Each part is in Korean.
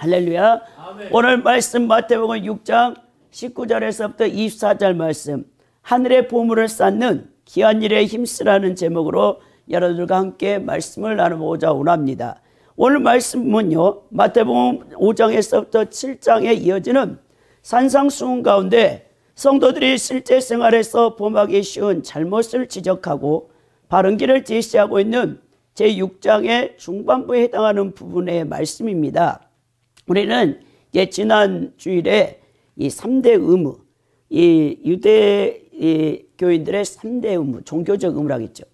할렐루야. 아멘. 오늘 말씀 마태복음 6장 19절에서부터 24절 말씀, 하늘의 보물을 쌓는 귀한 일에 힘쓰라는 제목으로 여러분들과 함께 말씀을 나누고자 원합니다. 오늘 말씀은요, 마태복음 5장에서부터 7장에 이어지는 산상수훈 가운데 성도들이 실제 생활에서 범하기 쉬운 잘못을 지적하고 바른 길을 제시하고 있는 제6장의 중반부에 해당하는 부분의 말씀입니다. 우리는 지난 주일에 이 3대 의무, 이 유대 교인들의 3대 의무, 종교적 의무라고 했죠.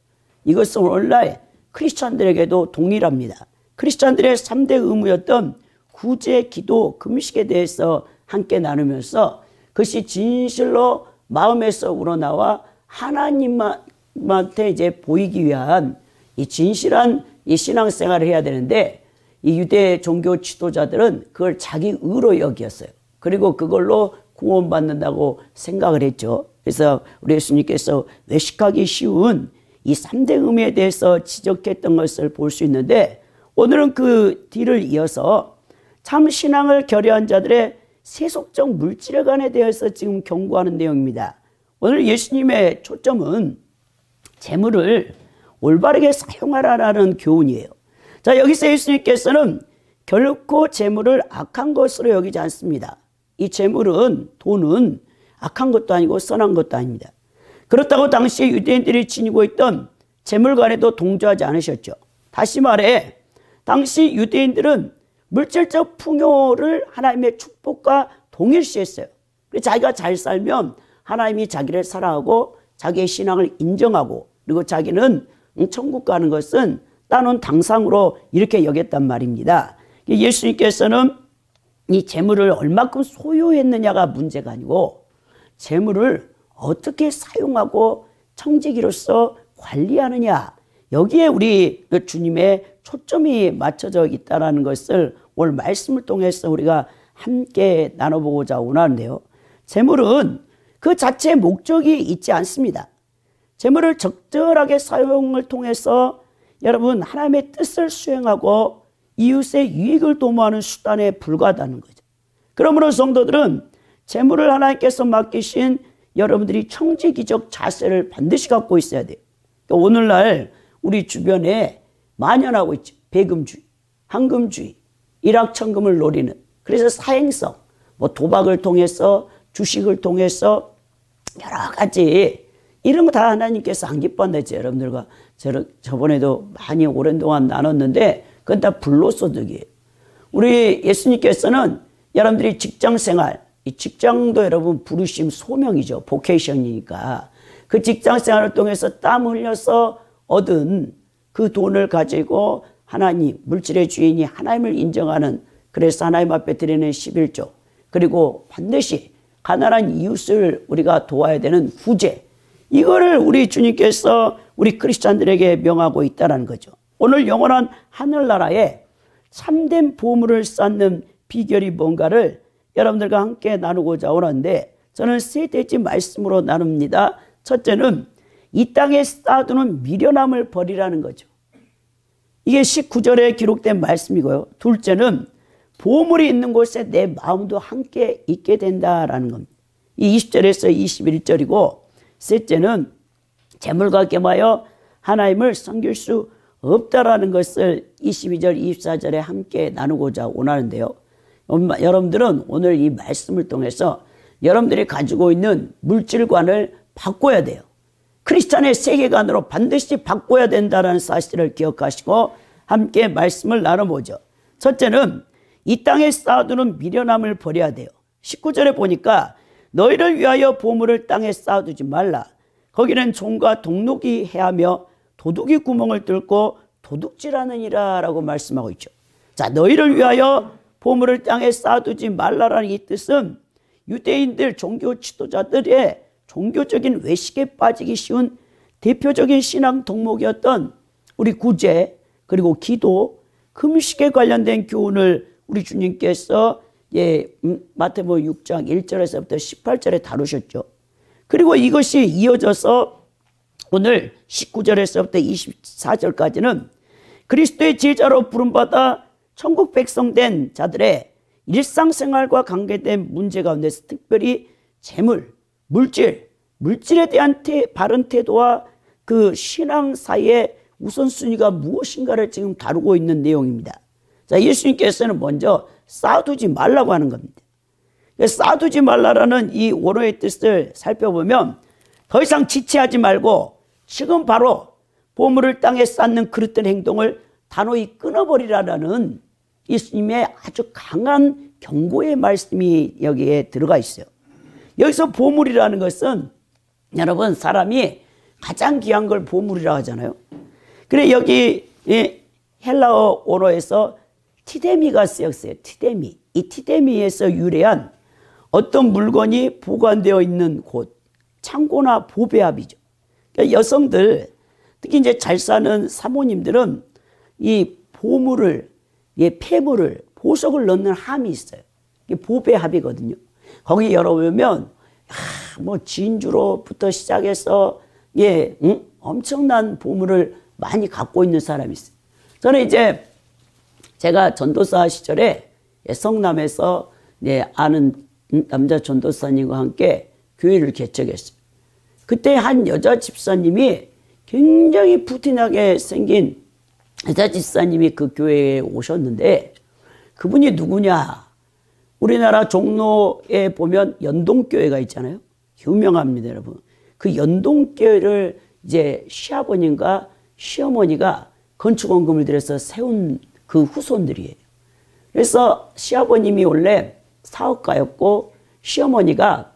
이것은 오늘날 크리스찬들에게도 동일합니다. 크리스찬들의 3대 의무였던 구제, 기도, 금식에 대해서 함께 나누면서 그것이 진실로 마음에서 우러나와 하나님한테 이제 보이기 위한 이 진실한 이 신앙생활을 해야 되는데, 이 유대 종교 지도자들은 그걸 자기 의로 여겼어요. 그리고 그걸로 구원받는다고 생각을 했죠. 그래서 우리 예수님께서 외식하기 쉬운 이 3대 의무에 대해서 지적했던 것을 볼 수 있는데, 오늘은 그 뒤를 이어서 참 신앙을 결여한 자들의 세속적 물질관에 대해서 지금 경고하는 내용입니다. 오늘 예수님의 초점은 재물을 올바르게 사용하라는 교훈이에요. 자, 여기서 예수님께서는 결코 재물을 악한 것으로 여기지 않습니다. 이 재물은, 돈은 악한 것도 아니고 선한 것도 아닙니다. 그렇다고 당시 유대인들이 지니고 있던 재물관에도 동조하지 않으셨죠. 다시 말해, 당시 유대인들은 물질적 풍요를 하나님의 축복과 동일시했어요. 자기가 잘 살면 하나님이 자기를 사랑하고 자기의 신앙을 인정하고, 그리고 자기는 천국 가는 것은 따놓은 당상으로 이렇게 여겼단 말입니다. 예수님께서는 이 재물을 얼마큼 소유했느냐가 문제가 아니고 재물을 어떻게 사용하고 청지기로서 관리하느냐, 여기에 우리 주님의 초점이 맞춰져 있다는 것을 오늘 말씀을 통해서 우리가 함께 나눠보고자 원하는데요. 재물은 그 자체의 목적이 있지 않습니다. 재물을 적절하게 사용을 통해서 여러분 하나님의 뜻을 수행하고 이웃의 유익을 도모하는 수단에 불과하다는 거죠. 그러므로 성도들은 재물을 하나님께서 맡기신 여러분들이 청지기적 자세를 반드시 갖고 있어야 돼요. 그러니까 오늘날 우리 주변에 만연하고 있죠. 배금주의, 황금주의, 일확천금을 노리는, 그래서 사행성, 도박을 통해서, 주식을 통해서 여러 가지 이런 거 다 하나님께서 안 기뻐한다죠. 여러분들과 저번에도 많이 오랜 동안 나눴는데 그건 다 불로소득이에요. 우리 예수님께서는 여러분들이 직장생활, 이 직장도 여러분 부르심 소명이죠. 보케이션이니까 그 직장생활을 통해서 땀 흘려서 얻은 그 돈을 가지고 하나님, 물질의 주인이 하나님을 인정하는, 그래서 하나님 앞에 드리는 11조, 그리고 반드시 가난한 이웃을 우리가 도와야 되는 구제, 이거를 우리 주님께서 우리 크리스찬들에게 명하고 있다는 거죠. 오늘 영원한 하늘나라에 참된 보물을 쌓는 비결이 뭔가를 여러분들과 함께 나누고자 하는데, 저는 세 가지 말씀으로 나눕니다. 첫째는 이 땅에 쌓아두는 미련함을 버리라는 거죠. 이게 19절에 기록된 말씀이고요. 둘째는 보물이 있는 곳에 내 마음도 함께 있게 된다라는 겁니다. 이 20절에서 21절이고, 셋째는 재물과 겸하여 하나님을 섬길 수 없다라는 것을 22절, 24절에 함께 나누고자 원하는데요. 여러분들은 오늘 이 말씀을 통해서 여러분들이 가지고 있는 물질관을 바꿔야 돼요. 크리스찬의 세계관으로 반드시 바꿔야 된다는 사실을 기억하시고 함께 말씀을 나눠보죠. 첫째는 이 땅에 쌓아두는 미련함을 버려야 돼요. 19절에 보니까 너희를 위하여 보물을 땅에 쌓아두지 말라. 거기는 종과 동록이 해하며 도둑이 구멍을 뚫고 도둑질하느니라 라고 말씀하고 있죠. 자, 너희를 위하여 보물을 땅에 쌓아두지 말라라는 이 뜻은 유대인들 종교 지도자들의 종교적인 외식에 빠지기 쉬운 대표적인 신앙 덕목이었던 우리 구제, 그리고 기도, 금식에 관련된 교훈을 우리 주님께서 마태복음 6장 1절에서부터 18절에 다루셨죠. 그리고 이것이 이어져서 오늘 19절에서부터 24절까지는 그리스도의 제자로 부름받아 천국 백성 된 자들의 일상생활과 관계된 문제 가운데서 특별히 재물, 물질에 대한 바른 태도와 그 신앙 사이의 우선순위가 무엇인가를 지금 다루고 있는 내용입니다. 자, 예수님께서는 먼저 쌓아두지 말라고 하는 겁니다. 쌓아두지 말라라는 이 원어의 뜻을 살펴보면 더 이상 지체하지 말고 지금 바로 보물을 땅에 쌓는 그릇된 행동을 단호히 끊어버리라는 예수님의 아주 강한 경고의 말씀이 여기에 들어가 있어요. 여기서 보물이라는 것은 여러분 사람이 가장 귀한 걸 보물이라고 하잖아요. 그래 여기 헬라어 언어에서 티데미가 쓰였어요. 티데미. 이 티데미에서 유래한 어떤 물건이 보관되어 있는 곳, 창고나 보배합이죠. 그러니까 여성들, 특히 이제 잘 사는 사모님들은 이 보물을, 폐물을, 보석을 넣는 함이 있어요. 이게 보배합이거든요. 거기 열어보면 뭐 진주로부터 시작해서 엄청난 보물을 많이 갖고 있는 사람이 있어요. 저는 이제 제가 전도사 시절에 성남에서 아는 남자 전도사님과 함께 교회를 개척했어요. 그때 한 여자 집사님이 굉장히 푸틴하게 생긴 여자 집사님이 그 교회에 오셨는데 그분이 누구냐? 우리나라 종로에 보면 연동교회가 있잖아요. 유명합니다, 여러분. 그 연동교회를 이제 시아버님과 시어머니가 건축원금을 들여서 세운 그 후손들이에요. 그래서 시아버님이 원래 사업가였고 시어머니가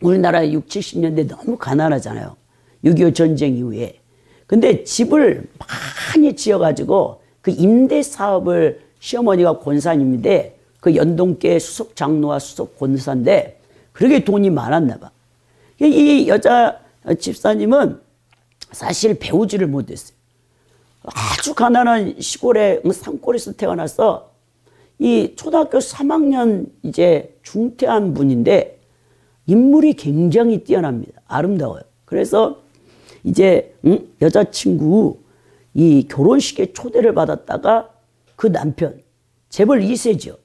우리나라 60, 70년대 너무 가난하잖아요. 6.25 전쟁 이후에. 근데 집을 많이 지어가지고 그 임대 사업을 시어머니가 권사님인데 그 연동교회 수석 장로와 수석 권사인데 그렇게 돈이 많았나 봐. 이 여자 집사님은 사실 배우지를 못했어요. 아주 가난한 시골의 산골에서 태어나서 이 초등학교 3학년 이제 중퇴한 분인데 인물이 굉장히 뛰어납니다. 아름다워요. 그래서 이제 여자친구 이 결혼식에 초대를 받았다가 그 남편 재벌 2세죠.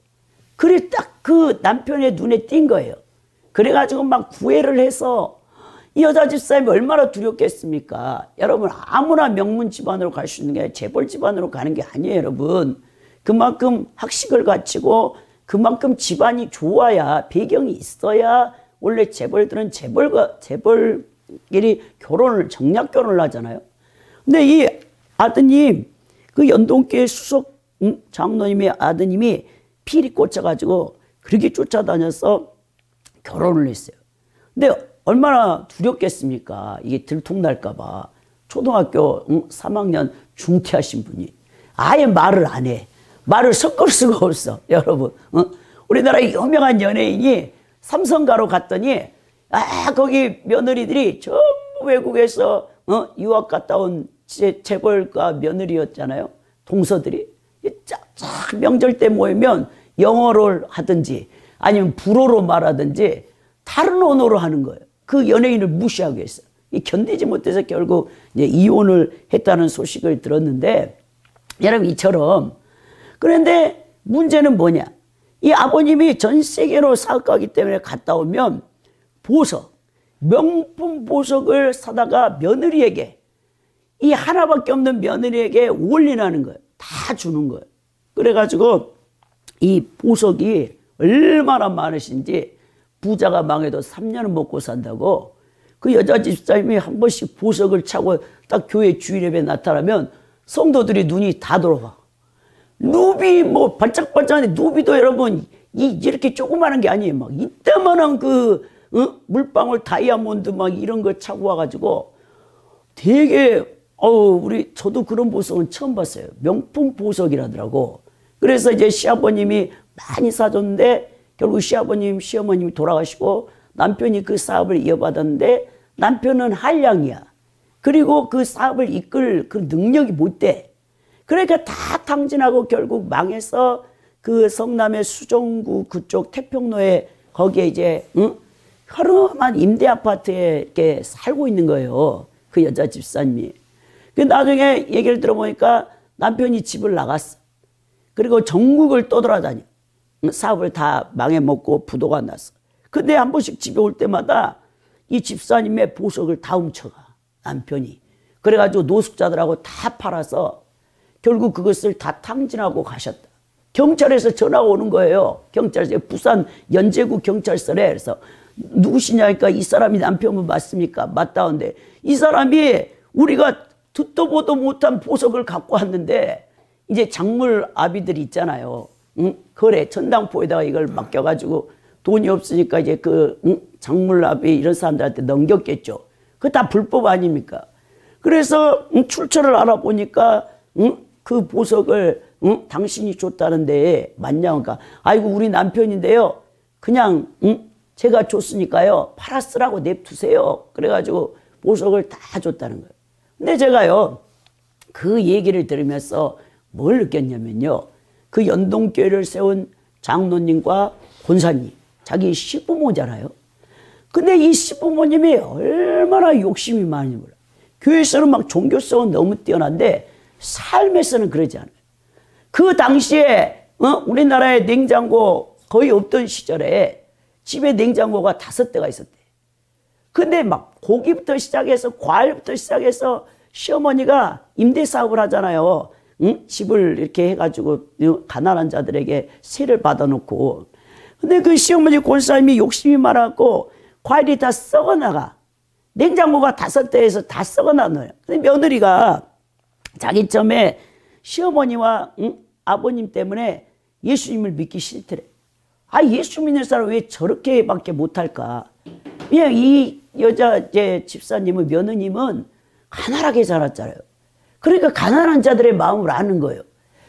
그래 딱 그 남편의 눈에 띈 거예요. 그래가지고 막 구애를 해서 이 여자 집사님이 얼마나 두렵겠습니까? 여러분 아무나 명문 집안으로 갈 수 있는 게 아니라 재벌 집안으로 가는 게 아니에요, 여러분. 그만큼 학식을 갖추고 그만큼 집안이 좋아야 배경이 있어야 원래 재벌들은 재벌끼리 정략 결혼을 하잖아요. 근데 이 아드님 그 연동교회 수석 장로님의 아드님이 필이 꽂혀가지고 그렇게 쫓아다녀서 결혼을 했어요. 근데 얼마나 두렵겠습니까? 이게 들통날까봐. 초등학교 3학년 중퇴하신 분이 아예 말을 안 해. 말을 섞을 수가 없어. 여러분 우리나라 유명한 연예인이 삼성가로 갔더니 거기 며느리들이 전부 외국에서 유학 갔다 온 재벌가 며느리였잖아요. 동서들이 쫙쫙 명절 때 모이면 영어를 하든지 아니면 불어로 말하든지 다른 언어로 하는 거예요. 그 연예인을 무시하고 했어요. 견디지 못해서 결국 이제 이혼을 했다는 소식을 들었는데 여러분 이처럼 그런데 문제는 뭐냐? 이 아버님이 전 세계로 사업가이기 때문에 갔다 오면 보석, 명품 보석을 사다가 며느리에게 이 하나밖에 없는 며느리에게 올인하는 거예요. 다 주는 거예요. 그래가지고 이 보석이 얼마나 많으신지 부자가 망해도 3년은 먹고 산다고 그 여자 집사님이 한 번씩 보석을 차고 딱 교회 주일예배에 나타나면 성도들이 눈이 다 돌아와. 누비 뭐 반짝반짝한데 누비도 여러분 이렇게 조그마한 게 아니에요. 막 이따만한 그 물방울 다이아몬드 막 이런 걸 차고 와가지고 되게 저도 그런 보석은 처음 봤어요. 명품 보석이라더라고. 그래서 이제 시아버님이 많이 사줬는데 결국 시아버님, 시어머님이 돌아가시고 남편이 그 사업을 이어받았는데 남편은 한량이야. 그리고 그 사업을 이끌 그 능력이 못 돼. 그러니까 다 탕진하고 결국 망해서 그 성남의 수정구 그쪽 태평로에 거기에 이제 허름한 임대 아파트에 이렇게 살고 있는 거예요. 그 여자 집사님이. 그 나중에 얘기를 들어보니까 남편이 집을 나갔어. 그리고 전국을 떠돌아다녀. 사업을 다 망해먹고 부도가 났어. 근데 한 번씩 집에 올 때마다 이 집사님의 보석을 다 훔쳐가, 남편이. 그래가지고 노숙자들하고 다 팔아서 결국 그것을 다 탕진하고 가셨다. 경찰에서 전화가 오는 거예요. 경찰서, 부산 연제구 경찰서래. 그래서 누구시냐니까 이 사람이 남편분 맞습니까? 맞다는데 이 사람이 우리가 듣도 보도 못한 보석을 갖고 왔는데 이제 작물 아비들 있잖아요. 거래 전당포에다가 이걸 맡겨가지고 돈이 없으니까 이제 그 작물 아비 이런 사람들한테 넘겼겠죠. 그거 다 불법 아닙니까? 그래서 출처를 알아보니까 그 보석을 당신이 줬다는데 맞냐? 그러니까 아이고 우리 남편인데요. 그냥 제가 줬으니까요. 팔아 쓰라고 냅두세요. 그래가지고 보석을 다 줬다는 거예요. 근데 제가요. 그 얘기를 들으면서 뭘 느꼈냐면요. 그 연동교회를 세운 장로님과 권사님, 자기 시부모잖아요. 근데 이 시부모님이 얼마나 욕심이 많은지 몰라. 교회에서는 막 종교성은 너무 뛰어난데 삶에서는 그러지 않아요. 그 당시에 우리나라에 냉장고 거의 없던 시절에 집에 냉장고가 5대가 있었대. 근데 막 고기부터 시작해서 과일부터 시작해서 시어머니가 임대사업을 하잖아요. 집을 이렇게 해가지고 가난한 자들에게 세를 받아놓고. 근데 그 시어머니 권사님이 욕심이 많았고 과일이 다 썩어나가. 냉장고가 5대에서 다 썩어나가요. 근데 며느리가 자기 처음에 시어머니와 아버님 때문에 예수님을 믿기 싫더래. 아, 예수 믿는 사람 왜 저렇게밖에 못할까? 그냥 이 여자 집사님의 며느님은 가난하게 자랐잖아요. 그러니까 가난한 자들의 마음을 아는 거예요.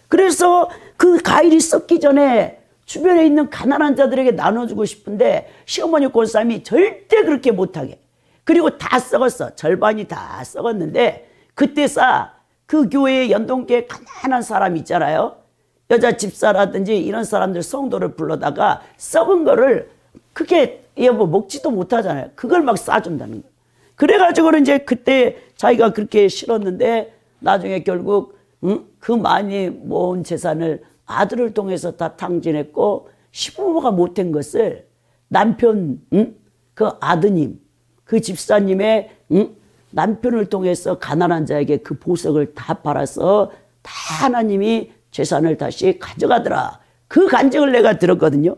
그래서 그 과일이 썩기 전에 주변에 있는 가난한 자들에게 나눠주고 싶은데 시어머니 권사님이 절대 그렇게 못하게. 그리고 다 썩었어. 절반이 다 썩었는데 그때 그 교회에 연동교회 가난한 사람 있잖아요. 여자 집사라든지 이런 사람들 성도를 불러다가 썩은 거를 그게 먹지도 못하잖아요. 그걸 막 싸준다는 거예요. 그래가지고는 이제 그때 자기가 그렇게 싫었는데 나중에 결국 그 많이 모은 재산을 아들을 통해서 다 탕진했고 시부모가 못한 것을 남편 그 아드님 그 집사님의 남편을 통해서 가난한 자에게 그 보석을 다 팔아서 다 하나님이 재산을 다시 가져가더라. 그 간증을 내가 들었거든요.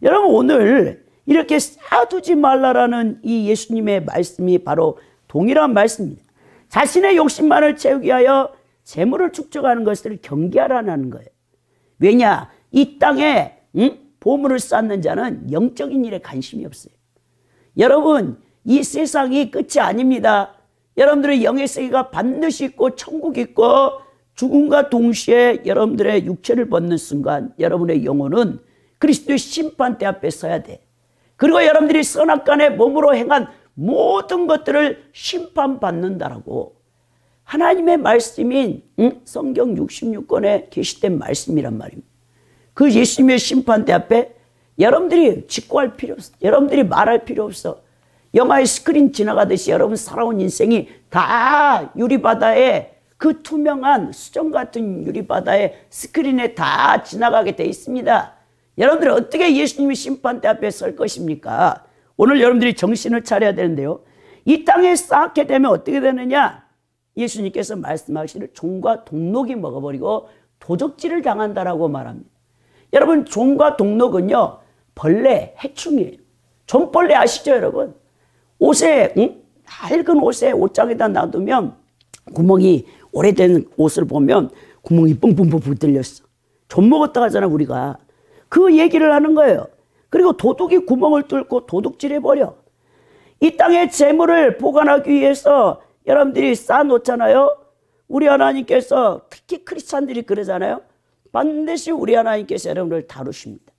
여러분 오늘 이렇게 쌓아두지 말라라는 이 예수님의 말씀이 바로 동일한 말씀입니다. 자신의 욕심만을 채우기 위하여 재물을 축적하는 것을 경계하라는 거예요. 왜냐? 이 땅에 보물을 쌓는 자는 영적인 일에 관심이 없어요. 여러분 이 세상이 끝이 아닙니다. 여러분들의 영의 세계가 반드시 있고 천국이 있고 죽음과 동시에 여러분들의 육체를 벗는 순간 여러분의 영혼은 그리스도의 심판대 앞에 서야 돼. 그리고 여러분들이 선악간에 몸으로 행한 모든 것들을 심판받는다라고 하나님의 말씀인 성경 66권에 게시된 말씀이란 말입니다. 그 예수님의 심판대 앞에 여러분들이 직구할 필요 없어. 여러분들이 말할 필요 없어. 영화의 스크린 지나가듯이 여러분 살아온 인생이 다 유리바다에 그 투명한 수정 같은 유리바다의 스크린에 다 지나가게 돼 있습니다. 여러분들이 어떻게 예수님의 심판대 앞에 설 것입니까? 오늘 여러분들이 정신을 차려야 되는데요. 이 땅에 쌓게 되면 어떻게 되느냐? 예수님께서 말씀하시기를 종과 동록이 먹어버리고 도적질을 당한다라고 말합니다. 여러분 종과 동록은요 벌레, 해충이에요. 좀벌레 아시죠 여러분? 옷에 낡은 옷에 옷장에다 놔두면 구멍이 오래된 옷을 보면 구멍이 뻥뻥뻥 뚫렸어. 좀 먹었다 하잖아 우리가. 그 얘기를 하는 거예요. 그리고 도둑이 구멍을 뚫고 도둑질해버려. 이 땅의 재물을 보관하기 위해서 여러분들이 쌓아놓잖아요. 우리 하나님께서 특히 크리스찬들이 그러잖아요. 반드시 우리 하나님께서 여러분을 다루십니다.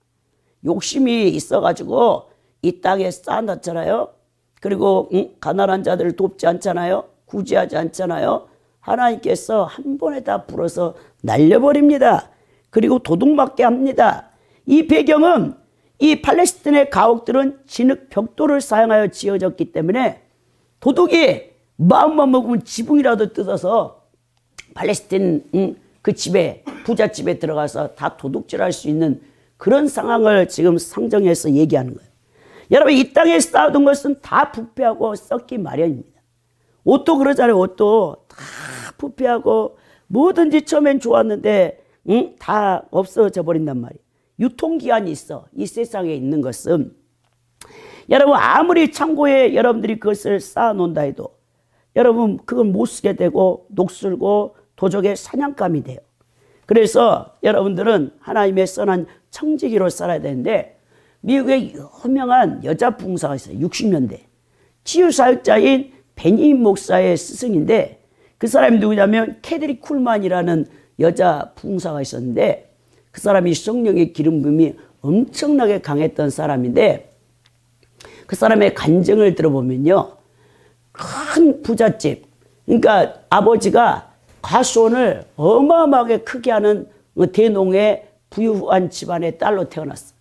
욕심이 있어가지고 이 땅에 쌓아놨잖아요. 그리고 가난한 자들을 돕지 않잖아요. 구제하지 않잖아요. 하나님께서 한 번에 다 불어서 날려버립니다. 그리고 도둑맞게 합니다. 이 배경은 이 팔레스틴의 가옥들은 진흙 벽돌을 사용하여 지어졌기 때문에 도둑이 마음만 먹으면 지붕이라도 뜯어서 팔레스틴 그 집에 부잣집에 들어가서 다 도둑질할 수 있는 그런 상황을 지금 상정해서 얘기하는 거예요. 여러분, 이 땅에 쌓아둔 것은 다 부패하고 썩기 마련입니다. 옷도 그러잖아요. 옷도 다 부패하고 뭐든지 처음엔 좋았는데 다 없어져 버린단 말이에요. 유통기한이 있어. 이 세상에 있는 것은. 여러분, 아무리 창고에 여러분들이 그것을 쌓아놓는다 해도 여러분 그걸 못 쓰게 되고 녹슬고 도적의 사냥감이 돼요. 그래서 여러분들은 하나님의 선한 청지기로 살아야 되는데, 미국에 유명한 여자 부흥사가 있어요. 60년대. 치유사역자인 베니 목사의 스승인데, 그 사람이 누구냐면 캐드리 쿨만이라는 여자 부흥사가 있었는데, 그 사람이 성령의 기름 부음이 엄청나게 강했던 사람인데, 그 사람의 간증을 들어보면요, 큰 부잣집, 그러니까 아버지가 가수원을 어마어마하게 크게 하는 대농의 부유한 집안의 딸로 태어났어.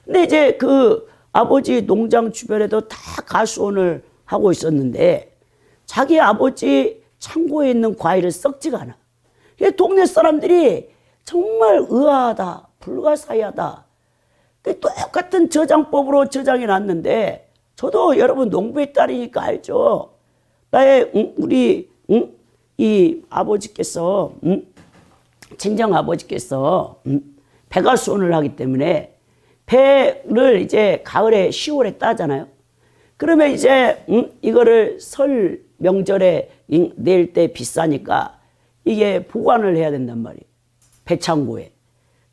근데 이제 그 아버지 농장 주변에도 다 가수원을 하고 있었는데, 자기 아버지 창고에 있는 과일을 썩지가 않아. 동네 사람들이 정말 의아하다, 불가사의하다. 똑같은 저장법으로 저장해 놨는데, 저도 여러분 농부의 딸이니까 알죠. 나의 우리 이 아버지께서 친정 아버지께서 배가수원을 하기 때문에 배를 이제 가을에 10월에 따잖아요. 그러면 이제 이거를 설 명절에 낼 때 비싸니까 이게 보관을 해야 된단 말이에요. 배창고에.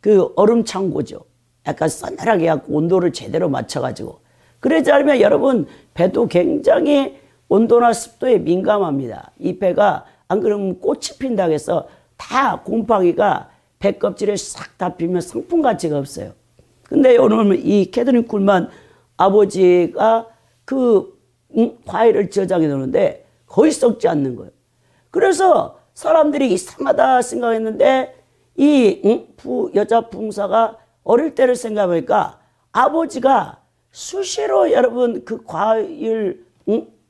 그 얼음 창고죠. 약간 싸늘하게 하고 온도를 제대로 맞춰가지고. 그러지 않으면 여러분 배도 굉장히 온도나 습도에 민감합니다. 이 배가 안 그러면 꽃이 핀다고 해서 다 곰팡이가 배 껍질에 싹 다 피면 상품 가치가 없어요. 근데 오늘 이 캐드린 쿨만 아버지가 그 과일을 저장해 놓는데 거의 썩지 않는 거예요. 그래서 사람들이 이상하다 생각했는데, 이 여자 부흥사가 어릴 때를 생각해보니까 아버지가 수시로 여러분 그 과일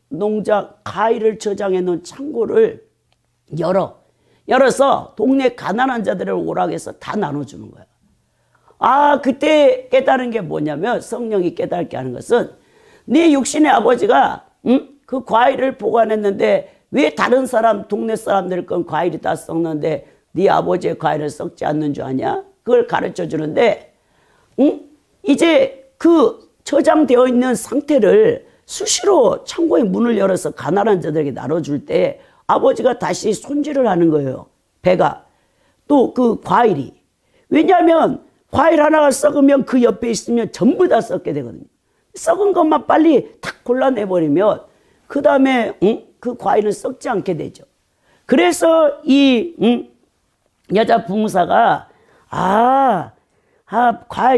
농장 과일을 저장해 놓은 창고를 열어서 동네 가난한 자들을 오라고 해서 다 나눠주는 거야. 아, 그때 깨달은 게 뭐냐면, 성령이 깨닫게 하는 것은, 네 육신의 아버지가 그 과일을 보관했는데 왜 다른 사람 동네 사람들 건 과일이 다 썩는데 네 아버지의 과일은 썩지 않는 줄 아냐? 그걸 가르쳐 주는데, 이제 그 저장되어 있는 상태를 수시로 창고의 문을 열어서 가난한 자들에게 나눠줄 때 아버지가 다시 손질을 하는 거예요. 배가. 또 그 과일이. 왜냐하면 과일 하나가 썩으면 그 옆에 있으면 전부 다 썩게 되거든요. 썩은 것만 빨리 탁 골라내버리면 그 다음에 그 과일은 썩지 않게 되죠. 그래서 이 여자 부흥사가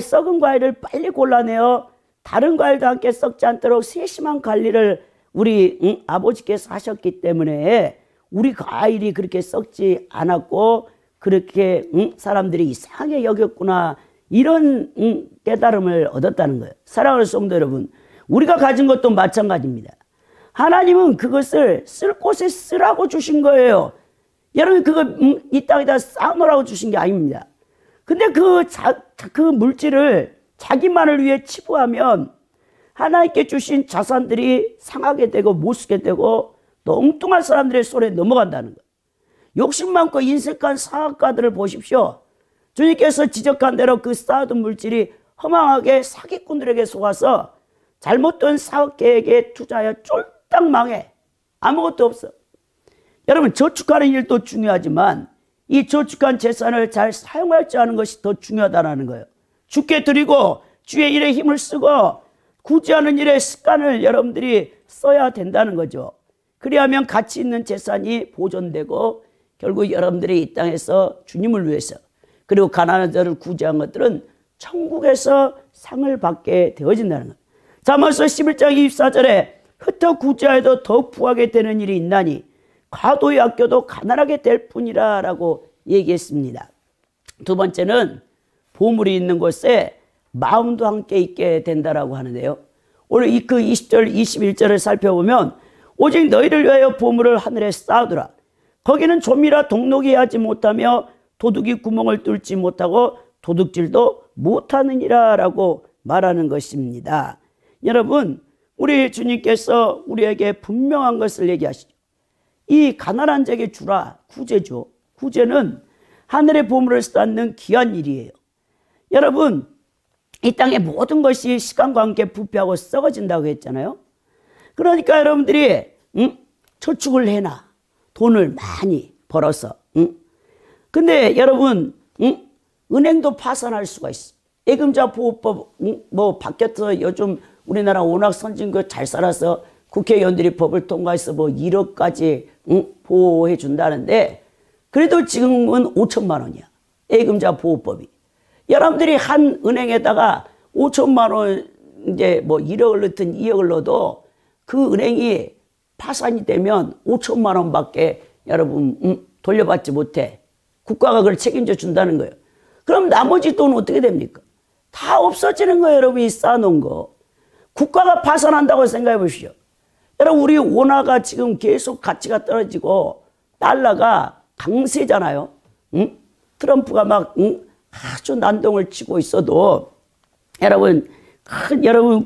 썩은 과일을 빨리 골라내어 다른 과일도 함께 썩지 않도록 세심한 관리를 우리 아버지께서 하셨기 때문에 우리 과일이 그렇게 썩지 않았고 그렇게 사람들이 이상하게 여겼구나, 이런 깨달음을 얻었다는 거예요. 사랑하는 성도 여러분, 우리가 가진 것도 마찬가지입니다. 하나님은 그것을 쓸 곳에 쓰라고 주신 거예요. 여러분 그거 이 땅에다 쌓아놓으라고 주신 게 아닙니다. 근데 그 물질을 자기만을 위해 치부하면 하나님께 주신 자산들이 상하게 되고 못 쓰게 되고 또 엉뚱한 사람들의 손에 넘어간다는 거예요. 욕심 많고 인색한 사업가들을 보십시오. 주님께서 지적한 대로 그 쌓아둔 물질이 허망하게 사기꾼들에게 속아서 잘못된 사업 계획에 투자하여 쫄딱 망해. 아무것도 없어. 여러분, 저축하는 일도 중요하지만 이 저축한 재산을 잘 사용할 줄 아는 것이 더 중요하다는 거예요. 주께 드리고 주의 일에 힘을 쓰고 굳이 하는 일에 습관을 여러분들이 써야 된다는 거죠. 그리하면 가치 있는 재산이 보존되고 결국 여러분들이 이 땅에서 주님을 위해서, 그리고 가난한 자를 구제한 것들은 천국에서 상을 받게 되어진다는 거예요. 잠언서 11장 24절에 흩어 구제하여도 더욱 부하게 되는 일이 있나니 과도히 아껴도 가난하게 될 뿐이라 라고 얘기했습니다. 두 번째는 보물이 있는 곳에 마음도 함께 있게 된다라고 하는데요. 오늘 그 20절 21절을 살펴보면 오직 너희를 위하여 보물을 하늘에 쌓아두라. 거기는 조미라 동록이 하지 못하며 도둑이 구멍을 뚫지 못하고 도둑질도 못하느니라 라고 말하는 것입니다. 여러분, 우리 주님께서 우리에게 분명한 것을 얘기하시죠. 이 가난한 자에게 주라. 구제죠. 구제는 하늘의 보물을 쌓는 귀한 일이에요. 여러분, 이 땅의 모든 것이 시간과 함께 부패하고 썩어진다고 했잖아요. 그러니까 여러분들이 저축을 해놔. 돈을 많이 벌어서. 근데 여러분, 은행도 파산할 수가 있어. 예금자 보호법 뭐 바뀌어서 요즘 우리나라 워낙 선진국 잘 살아서 국회의원들이 법을 통과해서 뭐 1억까지 보호해 준다는데, 그래도 지금은 5천만 원이야. 예금자 보호법이. 여러분들이 한 은행에다가 5천만 원 이제 뭐 1억을 넣든 2억을 넣어도 그 은행이 파산이 되면 5천만 원밖에 여러분 돌려받지 못해. 국가가 그걸 책임져 준다는 거예요. 그럼 나머지 돈은 어떻게 됩니까? 다 없어지는 거예요, 여러분이 쌓아놓은 거. 국가가 파산한다고 생각해 보시죠. 여러분, 우리 원화가 지금 계속 가치가 떨어지고 달러가 강세잖아요. 트럼프가 막 아주 난동을 치고 있어도 여러분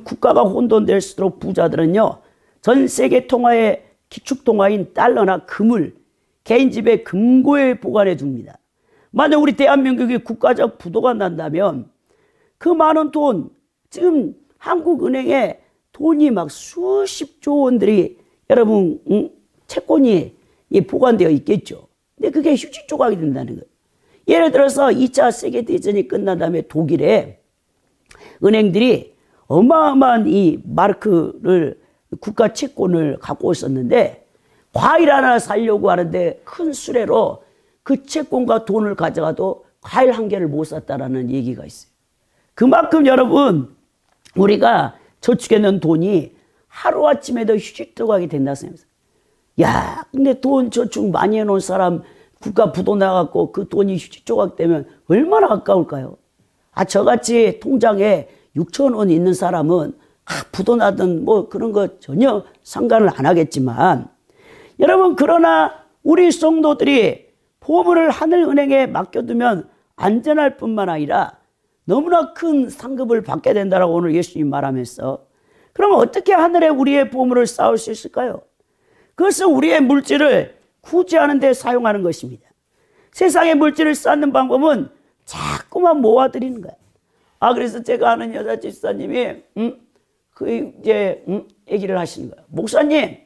국가가 혼돈될수록 부자들은요, 전 세계 통화의 기축통화인 달러나 금을 개인 집에 금고에 보관해 둡니다. 만약 우리 대한민국이 국가적 부도가 난다면 그 많은 돈, 지금 한국은행에 돈이 막 수십조 원들이 여러분 채권이 보관되어 있겠죠. 근데 그게 휴지 조각이 된다는 거예요. 예를 들어서 2차 세계대전이 끝난 다음에 독일에 은행들이 어마어마한 이 마르크를 국가 채권을 갖고 있었는데, 과일 하나 사려고 하는데 큰 수레로 그 채권과 돈을 가져가도 과일 한 개를 못 샀다라는 얘기가 있어요. 그만큼 여러분, 우리가 저축해 놓은 돈이 하루아침에도 휴지 조각이 된다 생각해요. 야, 근데 돈 저축 많이 해놓은 사람 국가 부도 나갖고 그 돈이 휴지 조각 되면 얼마나 아까울까요? 저같이 통장에 6천 원 있는 사람은 부도 나든 뭐 그런 거 전혀 상관을 안 하겠지만, 여러분, 그러나 우리 성도들이 보물을 하늘은행에 맡겨두면 안전할 뿐만 아니라 너무나 큰 상급을 받게 된다라고 오늘 예수님이 말하면서, 그럼 어떻게 하늘에 우리의 보물을 쌓을 수 있을까요? 그것은 우리의 물질을 구제하는 데 사용하는 것입니다. 세상의 물질을 쌓는 방법은 자꾸만 모아드리는 거야. 그래서 제가 아는 여자 집사님이 얘기를 하시는 거예요. 목사님,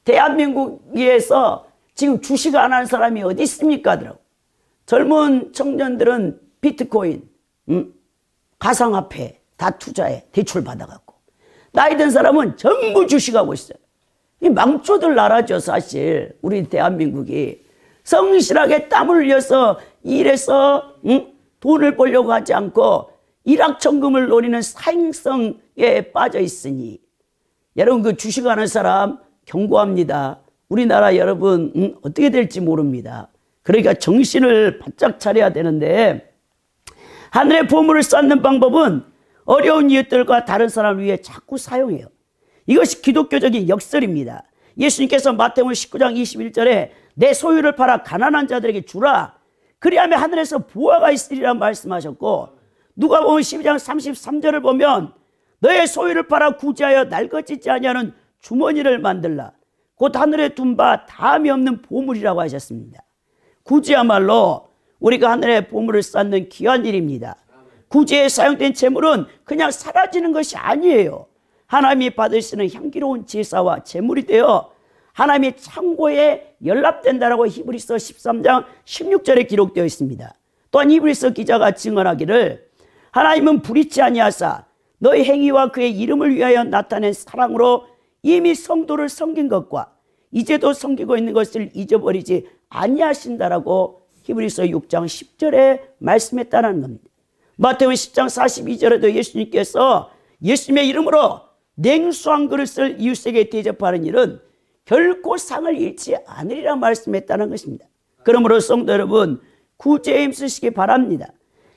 대한민국에서 지금 주식 안 하는 사람이 어디 있습니까? 하더라고. 젊은 청년들은 비트코인, 가상화폐 다 투자해, 대출 받아갖고. 나이 든 사람은 전부 주식하고 있어요. 이 망초들 나라죠, 사실. 우리 대한민국이 성실하게 땀을 흘려서 일해서 돈을 벌려고 하지 않고 일확천금을 노리는 사행성에 빠져 있으니, 여러분, 그 주식하는 사람 경고합니다. 우리나라 여러분 어떻게 될지 모릅니다. 그러니까 정신을 바짝 차려야 되는데, 하늘의 보물을 쌓는 방법은 어려운 이웃들과 다른 사람을 위해 자꾸 사용해요. 이것이 기독교적인 역설입니다. 예수님께서 마태복음 19장 21절에 내 소유를 팔아 가난한 자들에게 주라. 그리하면 하늘에서 보화가 있으리라 말씀하셨고, 누가복음 12장 33절을 보면 너의 소유를 팔아 구제하여 날것짓지 아니하는 주머니를 만들라. 곧 하늘에 둔 바 다함이 없는 보물이라고 하셨습니다. 구제야말로 우리가 하늘의 보물을 쌓는 귀한 일입니다. 구제에 사용된 재물은 그냥 사라지는 것이 아니에요. 하나님이 받으시는 향기로운 제사와 제물이 되어 하나님의 창고에 연락된다라고 히브리서 13장 16절에 기록되어 있습니다. 또한 히브리서 기자가 증언하기를 하나님은 불의치 아니하사 너의 행위와 그의 이름을 위하여 나타낸 사랑으로 이미 성도를 섬긴 것과 이제도 섬기고 있는 것을 잊어버리지 아니하신다라고 히브리서 6장 10절에 말씀했다는 겁니다. 마태복음 10장 42절에도 예수님께서 예수님의 이름으로 냉수 한 그릇을 이웃에게 대접하는 일은 결코 상을 잃지 않으리라 말씀했다는 것입니다. 그러므로 성도 여러분, 구제에 힘쓰시기 바랍니다.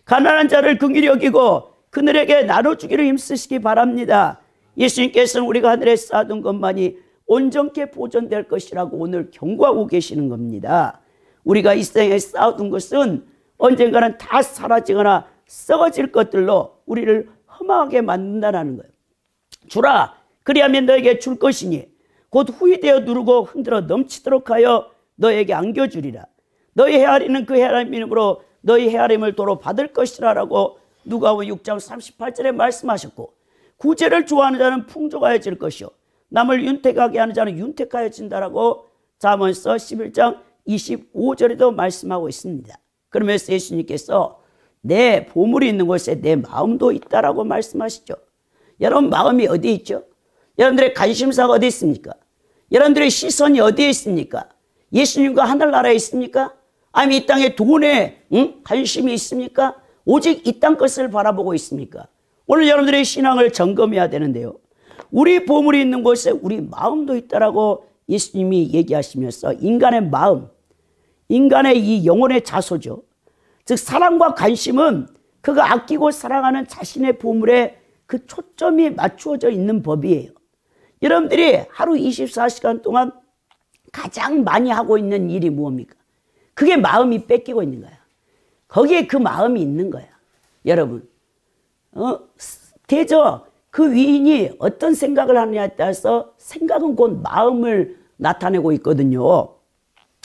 가난한 자를 긍휼히 여기고 그들에게 나눠주기를 힘쓰시기 바랍니다. 예수님께서는 우리가 하늘에 쌓아둔 것만이 온전케 보존될 것이라고 오늘 경고하고 계시는 겁니다. 우리가 이 생에 쌓아둔 것은 언젠가는 다 사라지거나 썩어질 것들로 우리를 험하게 만든다는 거예요. 주라, 그리하면 너에게 줄 것이니 곧 후이되어 누르고 흔들어 넘치도록 하여 너에게 안겨주리라. 너희 헤아리는 그 헤아림 이름으로 너희 헤아림을 도로 받을 것이라 라고 누가복음 6장 38절에 말씀하셨고, 구제를 좋아하는 자는 풍족하여질 것이요 남을 윤택하게 하는 자는 윤택하여진다라고 잠언서 11장 25절에도 말씀하고 있습니다. 그러면서 예수님께서 내 보물이 있는 곳에 내 마음도 있다라고 말씀하시죠. 여러분 마음이 어디 있죠? 여러분들의 관심사가 어디 있습니까? 여러분들의 시선이 어디에 있습니까? 예수님과 하늘나라에 있습니까? 아니면 이 땅의 돈에 관심이 있습니까? 오직 이 땅 것을 바라보고 있습니까? 오늘 여러분들의 신앙을 점검해야 되는데요. 우리 보물이 있는 곳에 우리 마음도 있다라고 예수님이 얘기하시면서 인간의 마음, 인간의 이 영혼의 자소죠. 즉 사랑과 관심은 그가 아끼고 사랑하는 자신의 보물에 그 초점이 맞추어져 있는 법이에요. 여러분들이 하루 24시간 동안 가장 많이 하고 있는 일이 무엇입니까? 그게 마음이 뺏기고 있는 거야. 거기에 그 마음이 있는 거야. 여러분, 대저 그 위인이 어떤 생각을 하느냐에 따라서 생각은 곧 마음을 나타내고 있거든요.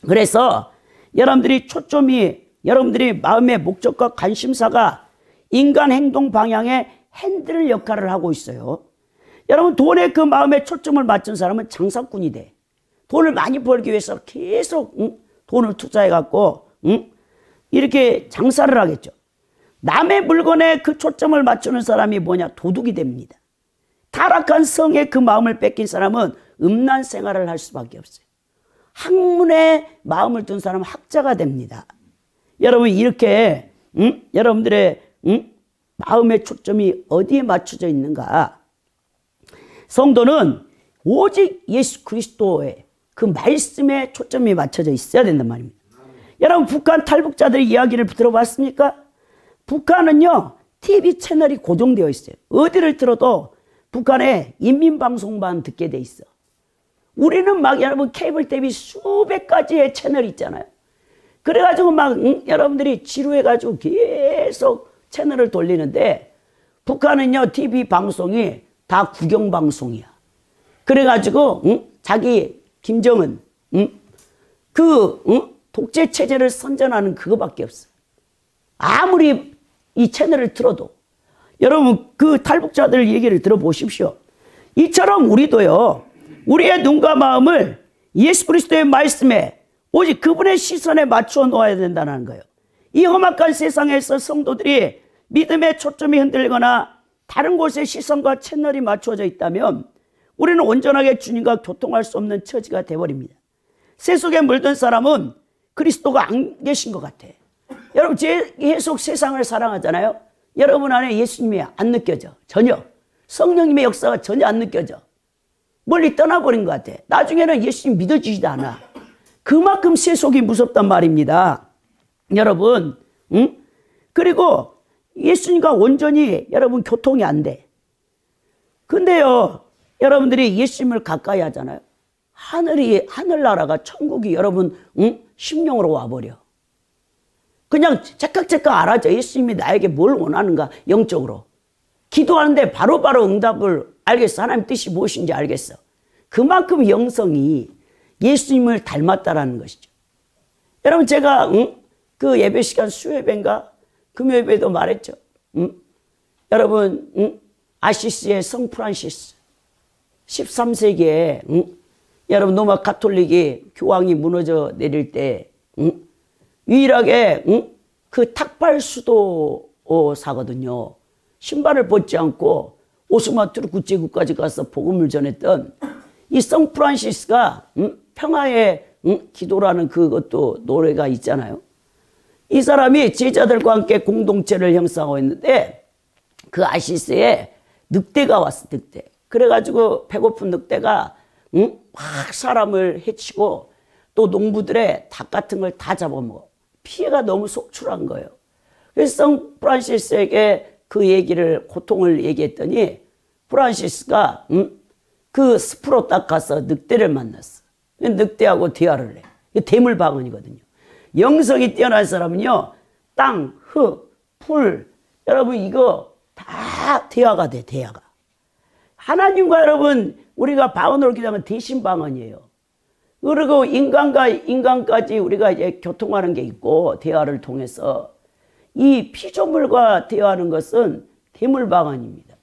그래서 여러분들이 초점이, 여러분들이 마음의 목적과 관심사가 인간 행동 방향의 핸들 역할을 하고 있어요. 여러분 돈에 그 마음의 초점을 맞춘 사람은 장사꾼이 돼. 돈을 많이 벌기 위해서 계속 돈을 투자해 갖고 이렇게 장사를 하겠죠. 남의 물건에 그 초점을 맞추는 사람이 뭐냐? 도둑이 됩니다. 타락한 성에 그 마음을 뺏긴 사람은 음란 생활을 할 수밖에 없어요. 학문에 마음을 둔 사람은 학자가 됩니다. 여러분 이렇게 여러분들의 마음의 초점이 어디에 맞춰져 있는가? 성도는 오직 예수 그리스도의 그 말씀에 초점이 맞춰져 있어야 된단 말입니다. 여러분 북한 탈북자들의 이야기를 들어봤습니까? 북한은요 TV 채널이 고정되어 있어요. 어디를 들어도 북한의 인민방송만 듣게 돼 있어. 우리는 막 여러분 케이블 TV 수백 가지의 채널이 있잖아요. 그래가지고 막 여러분들이 지루해가지고 계속 채널을 돌리는데 북한은요 TV 방송이 다 국영방송이야. 그래가지고 자기 김정은 독재 체제를 선전하는 그거밖에 없어. 아무리 이 채널을 틀어도. 여러분 그 탈북자들 얘기를 들어보십시오. 이처럼 우리도요 우리의 눈과 마음을 예수 그리스도의 말씀에 오직 그분의 시선에 맞추어 놓아야 된다는 거예요. 이 험악한 세상에서 성도들이 믿음의 초점이 흔들거나 다른 곳에 시선과 채널이 맞추어져 있다면 우리는 온전하게 주님과 교통할 수 없는 처지가 되어버립니다. 새 속에 물든 사람은 그리스도가 안 계신 것 같아. 여러분 계속 세상을 사랑하잖아요. 여러분 안에 예수님이 안 느껴져. 전혀. 성령님의 역사가 전혀 안 느껴져. 멀리 떠나버린 것 같아. 나중에는 예수님 믿어지지도 않아. 그만큼 새 속이 무섭단 말입니다. 여러분 그리고 예수님과 온전히 여러분 교통이 안 돼. 근데요 여러분들이 예수님을 가까이 하잖아요. 하늘나라가 천국이 여러분 심령으로 와버려. 그냥 제깍제깍 알아져. 예수님이 나에게 뭘 원하는가 영적으로. 기도하는데 바로바로 응답을 알겠어. 하나님 뜻이 무엇인지 알겠어. 그만큼 영성이 예수님을 닮았다라는 것이죠. 여러분 제가 그 예배 시간 수요예배인가 금요예배도 말했죠. 여러분 아시스의 성 프란시스 13세기에 여러분 로마 가톨릭이 교황이 무너져 내릴 때 유일하게 그 탁발 수도사거든요. 신발을 벗지 않고 오스마트루 국제국까지 가서 복음을 전했던 이 성 프란시스가 평화의 기도라는 그것도 노래가 있잖아요. 이 사람이 제자들과 함께 공동체를 형성하고 있는데 그 아시스에 늑대가 왔어. 늑대. 그래가지고 배고픈 늑대가 막 사람을 해치고 또 농부들의 닭 같은 걸 다 잡아먹어. 피해가 너무 속출한 거예요. 그래서 성 프란시스에게 그 얘기를 고통을 얘기했더니 프란시스가 그 숲으로 딱 가서 늑대를 만났어. 늑대하고 대화를 해. 대물방언이거든요. 영성이 뛰어난 사람은요 땅, 흙, 풀, 여러분 이거 다 대화가 돼. 대화가. 하나님과 여러분 우리가 방언으로 기도하면 대신 방언이에요. 그리고 인간과 인간까지 우리가 이제 교통하는 게 있고 대화를 통해서 이 피조물과 대화하는 것은 대물 방언입니다.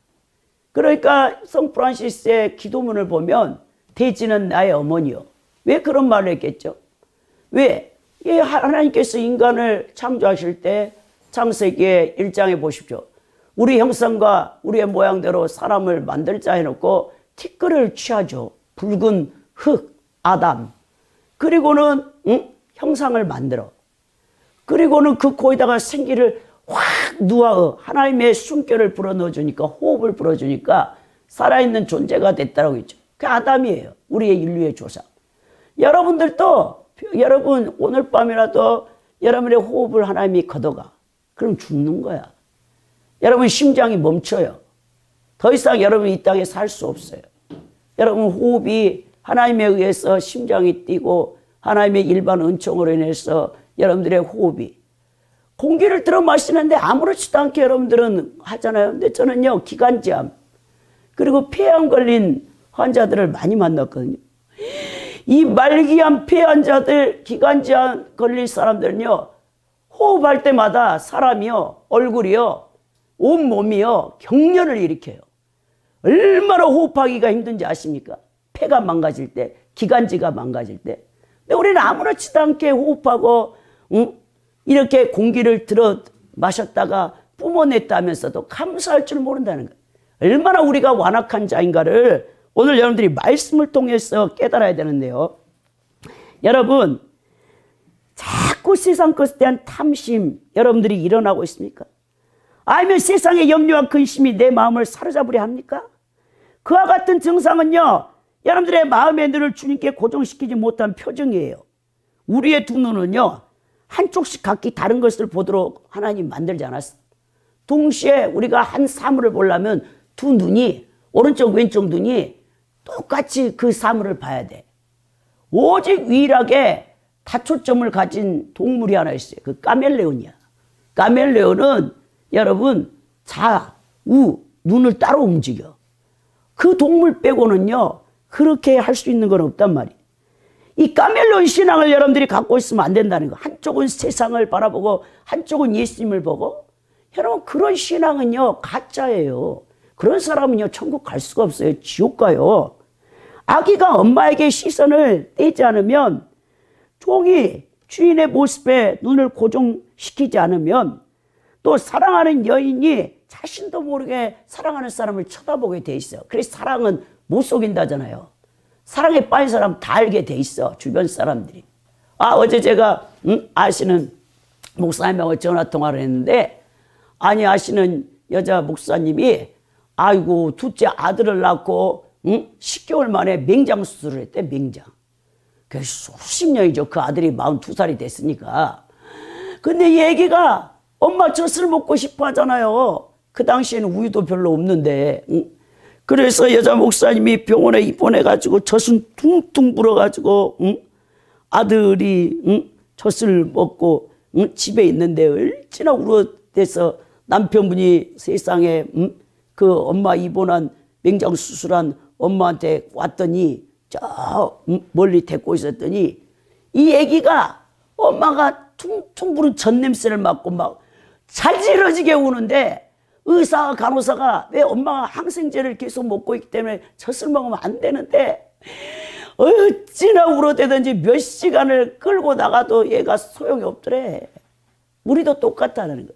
그러니까 성 프란시스의 기도문을 보면 대지는 나의 어머니요. 왜 그런 말을 했겠죠? 왜? 하나님께서 인간을 창조하실 때 창세기 1장에 보십시오. 우리 형상과 우리의 모양대로 사람을 만들자 해놓고 티끌을 취하죠. 붉은 흙, 아담. 그리고는 형상을 만들어. 그리고는 그 코에다가 생기를 확 누아 하나님의 숨결을 불어넣어 주니까 호흡을 불어주니까 살아있는 존재가 됐다고 했죠. 그 아담이에요. 우리의 인류의 조상. 여러분들도 여러분 오늘 밤이라도 여러분의 호흡을 하나님이 걷어가. 그럼 죽는 거야. 여러분 심장이 멈춰요. 더 이상 여러분이 이 땅에 살 수 없어요. 여러분 호흡이 하나님에 의해서 심장이 뛰고 하나님의 일반 은총으로 인해서 여러분들의 호흡이 공기를 들어 마시는데 아무렇지도 않게 여러분들은 하잖아요. 근데 저는요 기관지암 그리고 폐암 걸린 환자들을 많이 만났거든요. 이 말기암 폐 환자들 기관지암 걸린 사람들은요 호흡할 때마다 사람이요 얼굴이요 온몸이요 경련을 일으켜요. 얼마나 호흡하기가 힘든지 아십니까? 폐가 망가질 때 기관지가 망가질 때. 근데 우리는 아무렇지도 않게 호흡하고 이렇게 공기를 들어 마셨다가 뿜어냈다면서도 감사할 줄 모른다는 거예요. 얼마나 우리가 완악한 자인가를 오늘 여러분들이 말씀을 통해서 깨달아야 되는데요. 여러분 자꾸 세상 것에 대한 탐심 여러분들이 일어나고 있습니까? 아니면 세상의 염려와 근심이 내 마음을 사로잡으려 합니까? 그와 같은 증상은요 여러분들의 마음의 눈을 주님께 고정시키지 못한 표정이에요. 우리의 두 눈은요 한쪽씩 각기 다른 것을 보도록 하나님 만들지 않았어. 동시에 우리가 한 사물을 보려면 두 눈이 오른쪽 왼쪽 눈이 똑같이 그 사물을 봐야 돼. 오직 유일하게 다초점을 가진 동물이 하나 있어요. 그 카멜레온이야. 카멜레온은 여러분 좌우 눈을 따로 움직여. 그 동물 빼고는요 그렇게 할 수 있는 건 없단 말이에요. 이 카멜레온 신앙을 여러분들이 갖고 있으면 안 된다는 거. 한쪽은 세상을 바라보고 한쪽은 예수님을 보고. 여러분 그런 신앙은요 가짜예요. 그런 사람은요 천국 갈 수가 없어요. 지옥 가요. 아기가 엄마에게 시선을 떼지 않으면 종이 주인의 모습에 눈을 고정시키지 않으면 또 사랑하는 여인이 자신도 모르게 사랑하는 사람을 쳐다보게 돼 있어요. 그래서 사랑은 못 속인다잖아요. 사랑에 빠진 사람 다 알게 돼 있어. 주변 사람들이. 어제 제가 아시는 목사님하고 전화통화를 했는데 아시는 여자 목사님이 아이고 둘째 아들을 낳고 10개월 만에 맹장 수술을 했대. 맹장. 그 수십 년이죠. 그 아들이 42살이 됐으니까. 근데 이 애기가 엄마 젖을 먹고 싶어 하잖아요. 그 당시에는 우유도 별로 없는데. 그래서 여자 목사님이 병원에 입원해가지고 젖은 퉁퉁 불어가지고 아들이 젖을 먹고 집에 있는데 얼마나 울어대서 남편분이 세상에 그 엄마 입원한 맹장 수술한 엄마한테 왔더니 저 멀리 데리고 있었더니 이 애기가 엄마가 퉁퉁 부른 젖 냄새를 맡고 막 자지러지게 우는데 의사 간호사가 왜 엄마가 항생제를 계속 먹고 있기 때문에 젖을 먹으면 안 되는데 어찌나 울어대든지 몇 시간을 끌고 나가도 얘가 소용이 없더래. 우리도 똑같다는 거예요.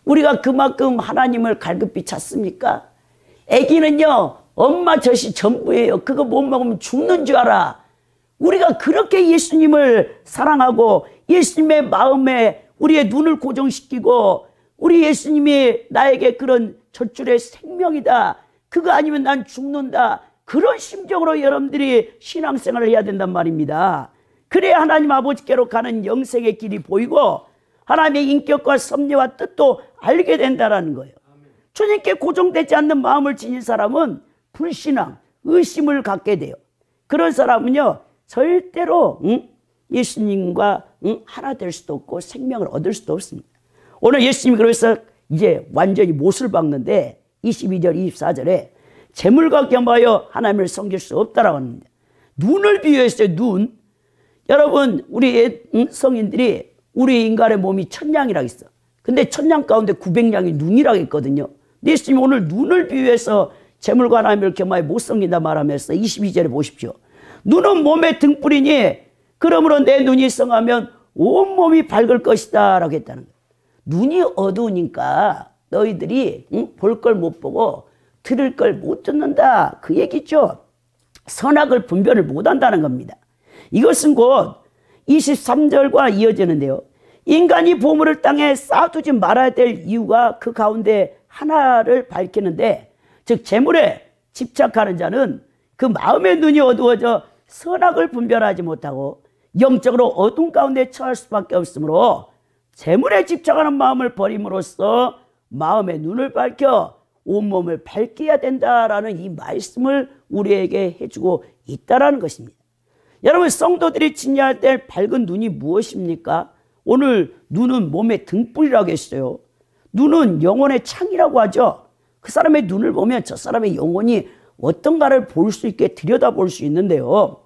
우리가 그만큼 하나님을 갈급히 찾습니까? 애기는요 엄마 젖이 전부예요. 그거 못 먹으면 죽는 줄 알아. 우리가 그렇게 예수님을 사랑하고 예수님의 마음에 우리의 눈을 고정시키고 우리 예수님이 나에게 그런 젖줄의 생명이다. 그거 아니면 난 죽는다. 그런 심정으로 여러분들이 신앙생활을 해야 된단 말입니다. 그래야 하나님 아버지께로 가는 영생의 길이 보이고 하나님의 인격과 섭리와 뜻도 알게 된다는 거예요. 주님께 고정되지 않는 마음을 지닌 사람은 불신앙, 의심을 갖게 돼요. 그런 사람은요 절대로 예수님과 하나 될 수도 없고 생명을 얻을 수도 없습니다. 오늘 예수님이 그래서 이제 완전히 못을 박는데 22절 24절에 재물과 겸하여 하나님을 섬길 수 없다라고 합니다. 눈을 비유했어요. 눈. 여러분 우리 성인들이 우리 인간의 몸이 1000양이라고 있어. 근데 1000양 가운데 900양이 눈이라고 했거든요. 예수님이 오늘 눈을 비유해서 재물과 하나님을 겸하여 못 섬긴다 말하면서 22절에 보십시오. 눈은 몸의 등불이니 그러므로 내 눈이 성하면 온몸이 밝을 것이다 라고 했다는 거예요. 눈이 어두우니까 너희들이 볼 걸 못 보고 들을 걸 못 듣는다 그 얘기죠. 선악을 분별을 못한다는 겁니다. 이것은 곧 23절과 이어지는데요. 인간이 보물을 땅에 쌓아두지 말아야 될 이유가 그 가운데 하나를 밝히는데, 즉 재물에 집착하는 자는 그 마음의 눈이 어두워져 선악을 분별하지 못하고 영적으로 어두운 가운데 처할 수밖에 없으므로 재물에 집착하는 마음을 버림으로써 마음의 눈을 밝혀 온몸을 밝혀야 된다라는 이 말씀을 우리에게 해주고 있다라는 것입니다. 여러분 성도들이 지녀야 될 밝은 눈이 무엇입니까? 오늘 눈은 몸의 등불이라고 했어요. 눈은 영혼의 창이라고 하죠. 그 사람의 눈을 보면 저 사람의 영혼이 어떤가를 볼 수 있게 들여다볼 수 있는데요.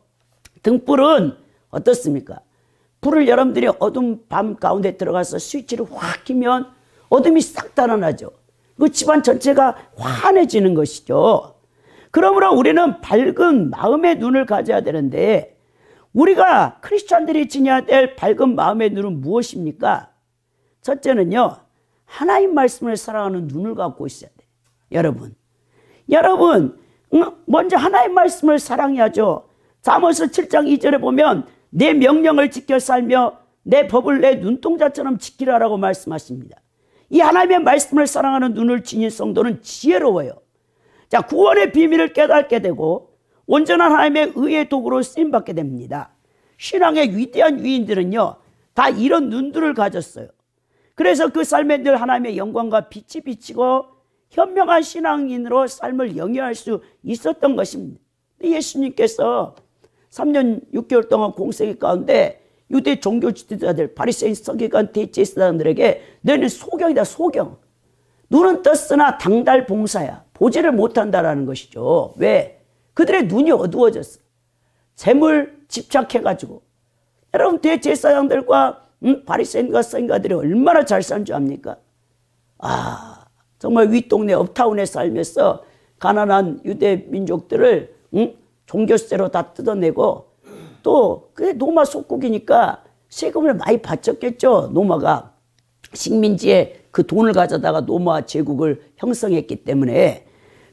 등불은 어떻습니까? 불을 여러분들이 어두운 밤 가운데 들어가서 스위치를 확 켜면 어둠이 싹 달아나죠. 그 집안 전체가 환해지는 것이죠. 그러므로 우리는 밝은 마음의 눈을 가져야 되는데, 우리가 크리스찬들이 지녀야 될 밝은 마음의 눈은 무엇입니까? 첫째는요, 하나님 말씀을 사랑하는 눈을 갖고 있어야 돼요. 여러분 먼저 하나님 말씀을 사랑해야죠. 잠언서 7장 2절에 보면 내 명령을 지켜 살며 내 법을 내 눈동자처럼 지키라라고 말씀하십니다. 이 하나님의 말씀을 사랑하는 눈을 지닌 성도는 지혜로워요. 자, 구원의 비밀을 깨닫게 되고 온전한 하나님의 의의 도구로 쓰임받게 됩니다. 신앙의 위대한 위인들은요, 다 이런 눈들을 가졌어요. 그래서 그 삶에 늘 하나님의 영광과 빛이 비치고 현명한 신앙인으로 삶을 영위할 수 있었던 것입니다. 예수님께서 3년 6개월 동안 공생의 가운데 유대 종교 지도자들, 바리새인, 서기관, 대제사장들에게 너희는 소경이다, 소경. 눈은 떴으나 당달봉사야. 보지를 못한다라는 것이죠. 왜? 그들의 눈이 어두워졌어. 재물 집착해가지고. 여러분 대제사장들과 바리새인과 서기관들이 얼마나 잘 산 줄 압니까? 정말 윗동네 업타운에 살면서 가난한 유대 민족들을 종교세로 다 뜯어내고, 또 그게 노마 속국이니까 세금을 많이 바쳤겠죠. 노마가 식민지에 그 돈을 가져다가 노마 제국을 형성했기 때문에.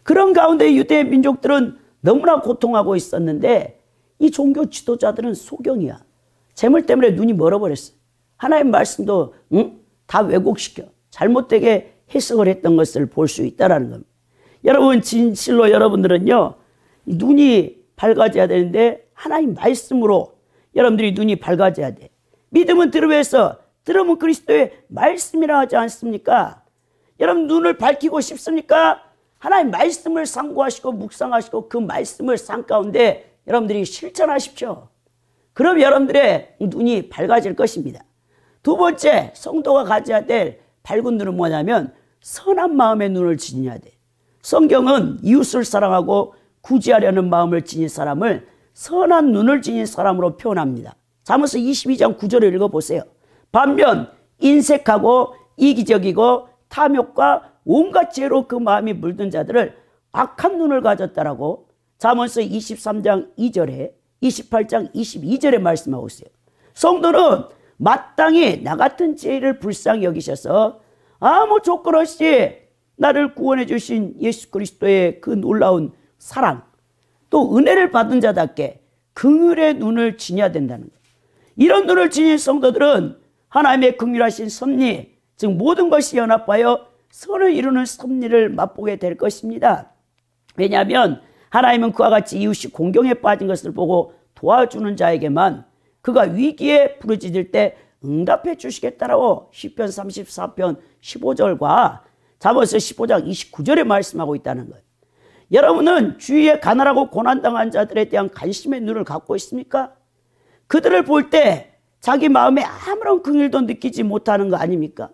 그런 가운데 유대 민족들은 너무나 고통하고 있었는데 이 종교 지도자들은 소경이야. 재물 때문에 눈이 멀어버렸어요. 하나님 말씀도 다 왜곡시켜 잘못되게 해석을 했던 것을 볼 수 있다는 겁니다. 여러분 진실로 여러분들은요, 눈이 밝아져야 되는데 하나님 말씀으로 여러분들이 눈이 밝아져야 돼. 믿음은 들음에서, 들음은 그리스도의 말씀이라 하지 않습니까? 여러분 눈을 밝히고 싶습니까? 하나님 말씀을 상고하시고 묵상하시고 그 말씀을 삶 가운데 여러분들이 실천하십시오. 그럼 여러분들의 눈이 밝아질 것입니다. 두 번째 성도가 가져야 될 밝은 눈은 뭐냐면 선한 마음의 눈을 지녀야 돼. 성경은 이웃을 사랑하고 구제하려는 마음을 지닌 사람을 선한 눈을 지닌 사람으로 표현합니다. 잠언서 22장 9절을 읽어보세요. 반면 인색하고 이기적이고 탐욕과 온갖 죄로 그 마음이 물든 자들을 악한 눈을 가졌다라고 잠언서 23장 2절에 28장 22절에 말씀하고 있어요. 성도는 마땅히 나 같은 죄를 불쌍히 여기셔서 아무 조건 없이 나를 구원해 주신 예수 그리스도의 그 놀라운 사랑, 또 은혜를 받은 자답게 긍휼의 눈을 지녀야 된다는 거예요. 이런 눈을 지닌 성도들은 하나님의 긍휼하신 섭리, 즉 모든 것이 연합하여 선을 이루는 섭리를 맛보게 될 것입니다. 왜냐하면 하나님은 그와 같이 이웃이 공경에 빠진 것을 보고 도와주는 자에게만 그가 위기에 부르짖을 때 응답해 주시겠다라고 시편 34편 15절과 잠언서 15장 29절에 말씀하고 있다는 거예요. 여러분은 주위에 가난하고 고난당한 자들에 대한 관심의 눈을 갖고 있습니까? 그들을 볼 때 자기 마음에 아무런 긍휼도 느끼지 못하는 거 아닙니까?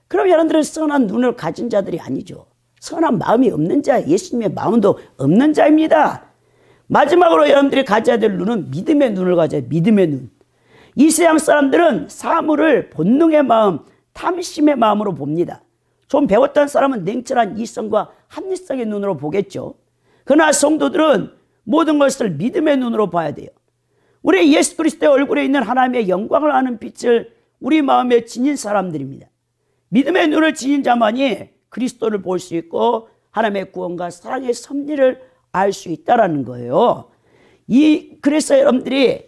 그럼 여러분들은 선한 눈을 가진 자들이 아니죠. 선한 마음이 없는 자, 예수님의 마음도 없는 자입니다. 마지막으로 여러분들이 가져야 될 눈은 믿음의 눈을 가져야 해요. 믿음의 눈. 이 세상 사람들은 사물을 본능의 마음, 탐심의 마음으로 봅니다. 좀 배웠던 사람은 냉철한 이성과 합리성의 눈으로 보겠죠. 그러나 성도들은 모든 것을 믿음의 눈으로 봐야 돼요. 우리 예수 그리스도의 얼굴에 있는 하나님의 영광을 아는 빛을 우리 마음에 지닌 사람들입니다. 믿음의 눈을 지닌 자만이 그리스도를 볼 수 있고 하나님의 구원과 사랑의 섭리를 알 수 있다는 거예요. 그래서 여러분들이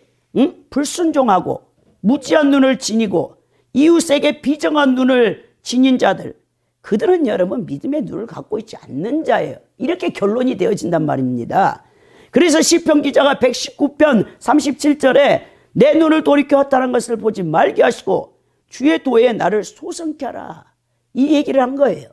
불순종하고 무지한 눈을 지니고 이웃에게 비정한 눈을 지닌 자들, 그들은 여러분 믿음의 눈을 갖고 있지 않는 자예요. 이렇게 결론이 되어진단 말입니다. 그래서 시편 기자가 119편 37절에 내 눈을 돌이켜 헛다른 것을 보지 말게 하시고 주의 도에 나를 소성케 하라, 이 얘기를 한 거예요.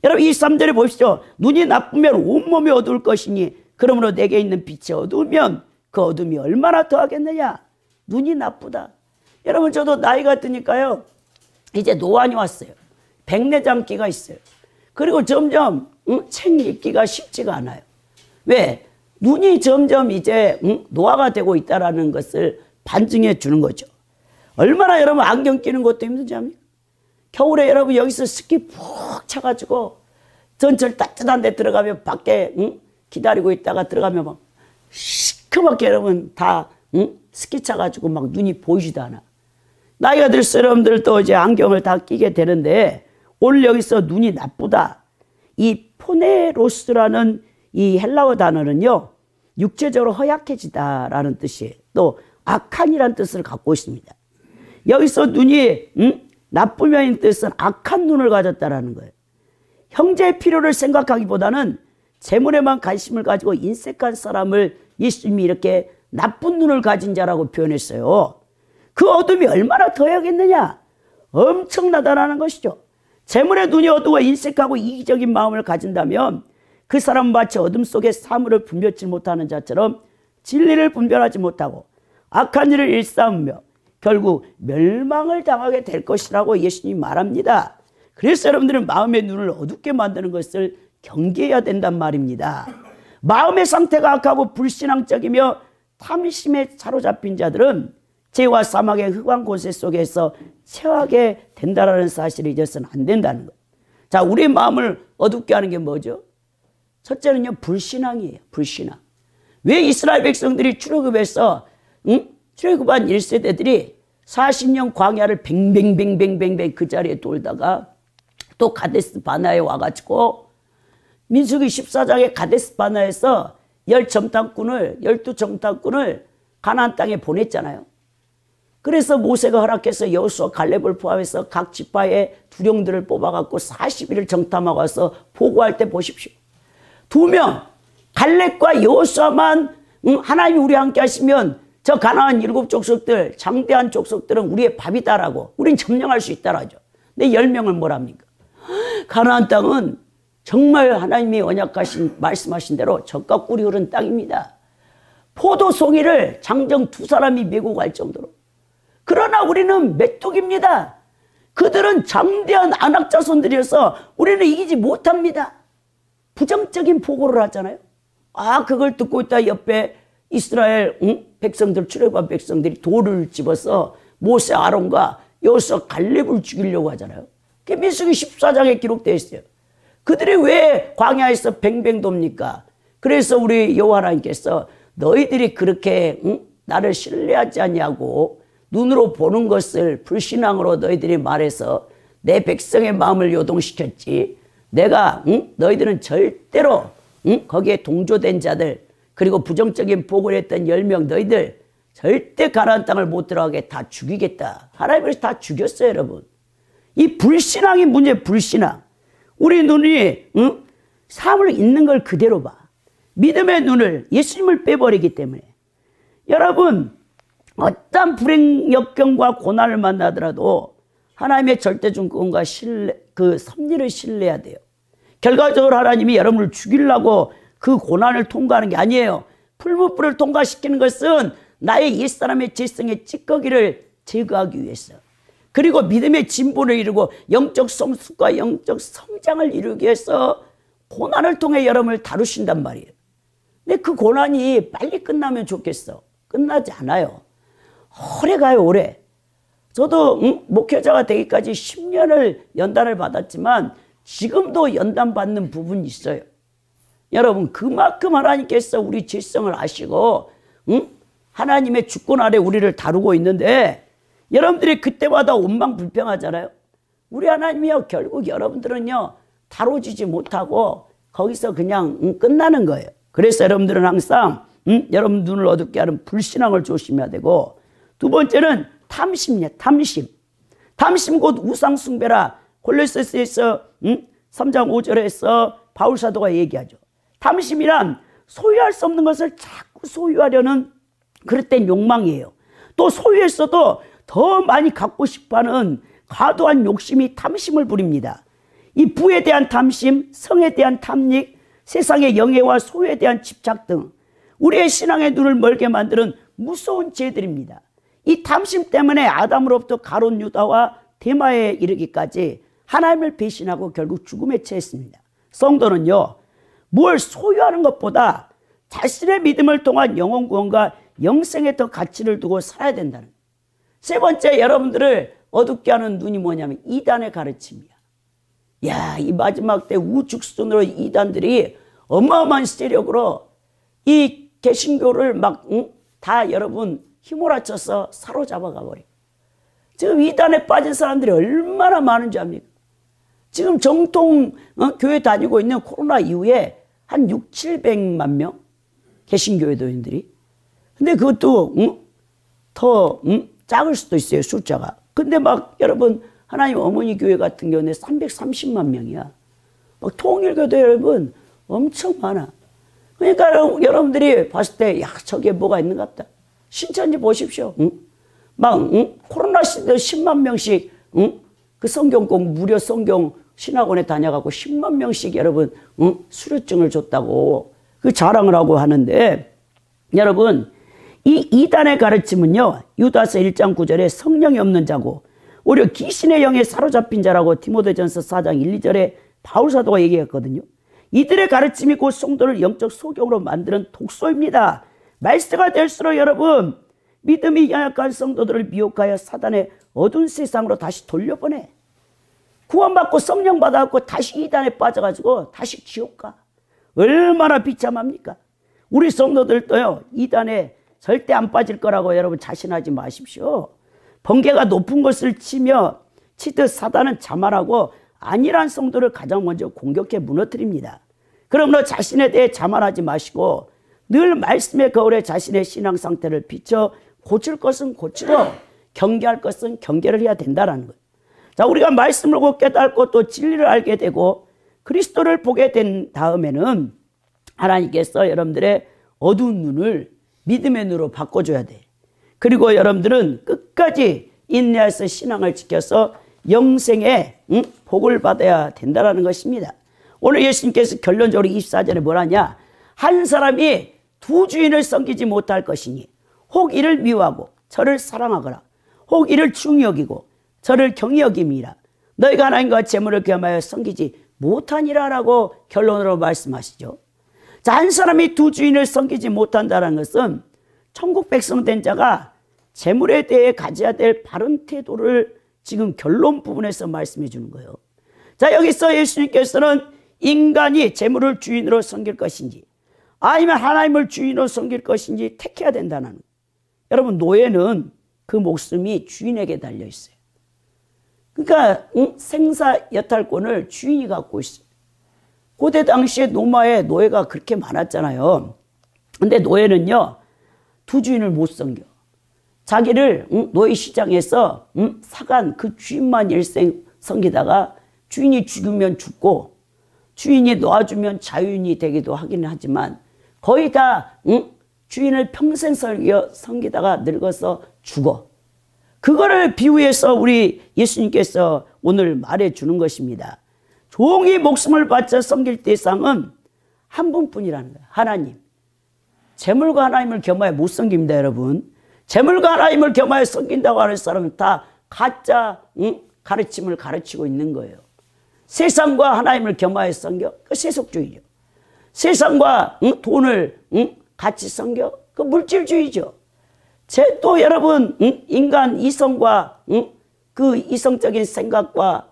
여러분 이 3절에 보십시오. 눈이 나쁘면 온몸이 어두울 것이니 그러므로 내게 있는 빛이 어두우면 그 어둠이 얼마나 더하겠느냐. 눈이 나쁘다. 여러분 저도 나이가 드니까요, 이제 노안이 왔어요. 백내장기가 있어요. 그리고 점점 책 읽기가 쉽지가 않아요. 왜? 눈이 점점 이제 노화가 되고 있다는 것을 반증해 주는 거죠. 얼마나 여러분 안경 끼는 것도 힘든지 압니까? 겨울에 여러분 여기서 습기 푹 차가지고 전철 따뜻한 데 들어가면 밖에 기다리고 있다가 들어가면 막 시커멓게 여러분 다 습기 차가지고 막 눈이 보이지도 않아. 나이가 들수록 여러분들도 이제 안경을 다 끼게 되는데 오늘 여기서 눈이 나쁘다. 이 포네로스라는 이 헬라어 단어는요, 육체적으로 허약해지다라는 뜻이에요. 또 악한이라는 뜻을 갖고 있습니다. 여기서 눈이 나쁘면인 뜻은 악한 눈을 가졌다라는 거예요. 형제의 필요를 생각하기보다는 재물에만 관심을 가지고 인색한 사람을 예수님이 이렇게 나쁜 눈을 가진 자라고 표현했어요. 그 어둠이 얼마나 더하겠느냐. 엄청나다라는 것이죠. 재물의 눈이 어두워 인색하고 이기적인 마음을 가진다면 그 사람은 마치 어둠 속에 사물을 분별치 못하는 자처럼 진리를 분별하지 못하고 악한 일을 일삼으며 결국 멸망을 당하게 될 것이라고 예수님이 말합니다. 그래서 여러분들은 마음의 눈을 어둡게 만드는 것을 경계해야 된단 말입니다. 마음의 상태가 악하고 불신앙적이며 탐심에 사로잡힌 자들은 죄와 사망의 흑암 곳에 속에서 체하게 된다는 사실을 잊어서는 안 된다는 거예요. 자, 우리의 마음을 어둡게 하는 게 뭐죠? 첫째는요, 불신앙이에요. 불신앙. 왜 이스라엘 백성들이 출애굽해서 출애굽한 1세대들이 40년 광야를 뱅뱅뱅뱅뱅뱅 그 자리에 돌다가 또 가데스 바나에 와가지고 민수기 14장에 가데스 바나에서 12정탐꾼을 가나안 땅에 보냈잖아요. 그래서 모세가 허락해서 여호수아 갈렙을 포함해서 각 지파의 두령들을 뽑아갖고 40일을 정탐하고 와서 보고할 때 보십시오. 2명, 갈렙과 여호수아만 하나님이 우리와 함께 하시면 저 가나안 7족속들, 장대한 족속들은 우리의 밥이다라고, 우린 점령할 수 있다라죠. 근데 10명을 뭐랍니까? 가나안 땅은 정말 하나님이 언약하신 말씀하신 대로 젖과 꿀이 흐른 땅입니다. 포도송이를 장정 2사람이 메고 갈 정도로. 그러나 우리는 메뚜기입니다. 그들은 장대한 안악자손들이어서 우리는 이기지 못합니다. 부정적인 보고를 하잖아요. 아, 그걸 듣고 있다 옆에 이스라엘 백성들, 출애굽한 백성들이 돌을 집어서 모세 아론과 여호수아 갈렙을 죽이려고 하잖아요. 그게 민수기 14장에 기록되어 있어요. 그들이 왜 광야에서 뱅뱅 돕니까? 그래서 우리 여호와 하나님께서 너희들이 그렇게 나를 신뢰하지 않냐고 눈으로 보는 것을 불신앙으로 너희들이 말해서 내 백성의 마음을 요동시켰지. 내가 너희들은 절대로 거기에 동조된 자들, 그리고 부정적인 보고를 했던 10명 너희들 절대 가나안 땅을 못 들어가게 다 죽이겠다. 하나님을 다 죽였어요, 여러분. 이 불신앙이 문제예요. 불신앙. 우리 눈이 사물을 있는 걸 그대로 봐. 믿음의 눈을, 예수님을 빼버리기 때문에. 여러분, 어떤 불행 역경과 고난을 만나더라도 하나님의 절대적 구원과 그 섭리를 신뢰해야 돼요. 결과적으로 하나님이 여러분을 죽이려고 그 고난을 통과하는 게 아니에요. 풀무불을 통과시키는 것은 나의 옛사람의 죄성의 찌꺼기를 제거하기 위해서. 그리고 믿음의 진보를 이루고 영적 성숙과 영적 성장을 이루기 위해서 고난을 통해 여러분을 다루신단 말이에요. 근데 그 고난이 빨리 끝나면 좋겠어. 끝나지 않아요. 오래 가요, 오래. 저도 목회자가 되기까지 10년을 연단을 받았지만 지금도 연단 받는 부분이 있어요. 여러분, 그만큼 하나님께서 우리 질성을 아시고 하나님의 주권 아래 우리를 다루고 있는데, 여러분들이 그때마다 원망불평하잖아요. 우리 하나님이요, 결국 여러분들은요 다뤄지지 못하고 거기서 그냥 끝나는 거예요. 그래서 여러분들은 항상 여러분 눈을 어둡게 하는 불신앙을 조심해야 되고, 두 번째는 탐심이야. 탐심 곧 우상숭배라. 골로새서에서 3장 5절에서 바울 사도가 얘기하죠. 탐심이란 소유할 수 없는 것을 자꾸 소유하려는 그릇된 욕망이에요. 또 소유했어도 더 많이 갖고 싶어하는 과도한 욕심이 탐심을 부립니다. 이 부에 대한 탐심, 성에 대한 탐닉, 세상의 영예와 소유에 대한 집착 등 우리의 신앙의 눈을 멀게 만드는 무서운 죄들입니다. 이 탐심 때문에 아담으로부터 가룟 유다와 데마에 이르기까지 하나님을 배신하고 결국 죽음에 처했습니다. 성도는요, 뭘 소유하는 것보다 자신의 믿음을 통한 영혼 구원과 영생에 더 가치를 두고 살아야 된다는 거예요. 세 번째, 여러분들을 어둡게 하는 눈이 뭐냐면 이단의 가르침이야. 야, 이 마지막 때 우측 수준으로 이단들이 어마어마한 세력으로 이 개신교를 막 다 여러분 휘몰아쳐서 사로잡아 가버려. 지금 이단에 빠진 사람들이 얼마나 많은지 압니까? 지금 정통 교회 다니고 있는 코로나 이후에 한 600~700만 명 개신교회도인들이. 근데 그것도 더 작을 수도 있어요, 숫자가. 근데 막 여러분 하나님 어머니 교회 같은 경우는 330만 명이야. 막 통일교도 여러분 엄청 많아. 그러니까 여러분들이 봤을 때, 야, 저게 뭐가 있는 것 같다. 신천지 보십시오. 막 코로나 시대 10만 명씩 그 성경 꼭 무료 성경 신학원에 다녀가고 10만 명씩 여러분 수료증을 줬다고 그 자랑을 하고 하는데, 여러분 이 이단의 가르침은요, 유다서 1장 9절에 성령이 없는 자고 오히려 귀신의 영에 사로잡힌 자라고 디모데전서 4장 1, 2절에 바울 사도가 얘기했거든요. 이들의 가르침이 곧 성도를 영적 소경으로 만드는 독소입니다. 말세가 될수록 여러분 믿음이 연약한 성도들을 미혹하여 사단의 어두운 세상으로 다시 돌려보내. 구원받고 성령 받아갖고 다시 이단에 빠져가지고 다시 지옥 가. 얼마나 비참합니까? 우리 성도들도요, 이단에 절대 안 빠질 거라고 여러분 자신하지 마십시오. 번개가 높은 것을 치듯 사단은 자만하고 안일한 성도를 가장 먼저 공격해 무너뜨립니다. 그러므로 자신에 대해 자만하지 마시고 늘 말씀의 거울에 자신의 신앙 상태를 비춰 고칠 것은 고치고 경계할 것은 경계를 해야 된다는 거예요. 자, 우리가 말씀을 곧 깨닫고 또 진리를 알게 되고 그리스도를 보게 된 다음에는 하나님께서 여러분들의 어두운 눈을 믿음의 눈으로 바꿔줘야 돼. 그리고 여러분들은 끝까지 인내해서 신앙을 지켜서 영생의 복을 받아야 된다는 것입니다. 오늘 예수님께서 결론적으로 24절에 뭐라냐? 한 사람이 두 주인을 섬기지 못할 것이니 혹 이를 미워하고 저를 사랑하거나 혹 이를 중히 여기고 저를 경히 여김이라. 너희가 하나님과 재물을 겸하여 섬기지 못하니라 라고 결론으로 말씀하시죠. 자, 한 사람이 두 주인을 섬기지 못한다는 것은 천국 백성 된 자가 재물에 대해 가져야 될 바른 태도를 지금 결론 부분에서 말씀해 주는 거예요. 자, 여기서 예수님께서는 인간이 재물을 주인으로 섬길 것인지 아니면 하나님을 주인으로 섬길 것인지 택해야 된다는 거예요. 여러분, 노예는 그 목숨이 주인에게 달려 있어요. 그러니까 생사 여탈권을 주인이 갖고 있어요. 고대 당시에 로마에 노예가 그렇게 많았잖아요. 근데 노예는요, 두 주인을 못 섬겨. 자기를 노예 시장에서 사간 그 주인만 일생 섬기다가 주인이 죽으면 죽고 주인이 놓아주면 자유인이 되기도 하긴 하지만 거의 다 주인을 평생 섬기다가 늙어서 죽어. 그거를 비유해서 우리 예수님께서 오늘 말해주는 것입니다. 종이 목숨을 바쳐 섬길 대상은 한 분뿐이라는 거예요. 하나님. 재물과 하나님을 겸하여 못 섬깁니다, 여러분. 재물과 하나님을 겸하여 섬긴다고 하는 사람은 다 가짜 가르침을 가르치고 있는 거예요. 세상과 하나님을 겸하여 섬겨? 그 세속주의죠. 세상과 돈을 같이 섬겨? 그 물질주의죠. 또 여러분 인간 이성과 그 이성적인 생각과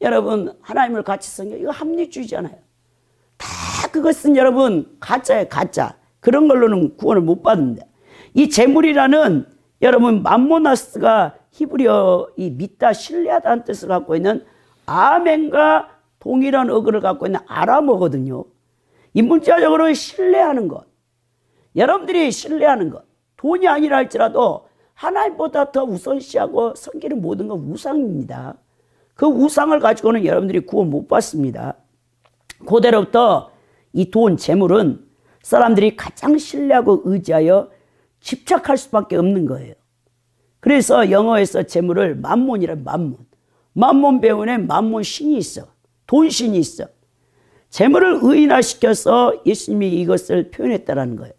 여러분 하나님을 같이 섬겨? 이거 합리주의잖아요. 다 그것은 여러분 가짜예요. 가짜. 그런 걸로는 구원을 못 받는다. 이 재물이라는 여러분 맘모나스가 히브리어 이 믿다 신뢰하다는 뜻을 갖고 있는 아멘과 동일한 어근을 갖고 있는 아람어거든요. 이 문자적으로 신뢰하는 것. 여러분들이 신뢰하는 것. 돈이 아니라 할지라도 하나님보다 더 우선시하고 섬기는 모든 건 우상입니다. 그 우상을 가지고는 여러분들이 구원 못 받습니다. 그대로부터 이 돈, 재물은 사람들이 가장 신뢰하고 의지하여 집착할 수밖에 없는 거예요. 그래서 영어에서 재물을 맘몬이라 맘몬. 맘몬 배운에 맘몬 신이 있어. 돈신이 있어. 재물을 의인화시켜서 예수님이 이것을 표현했다는 거예요.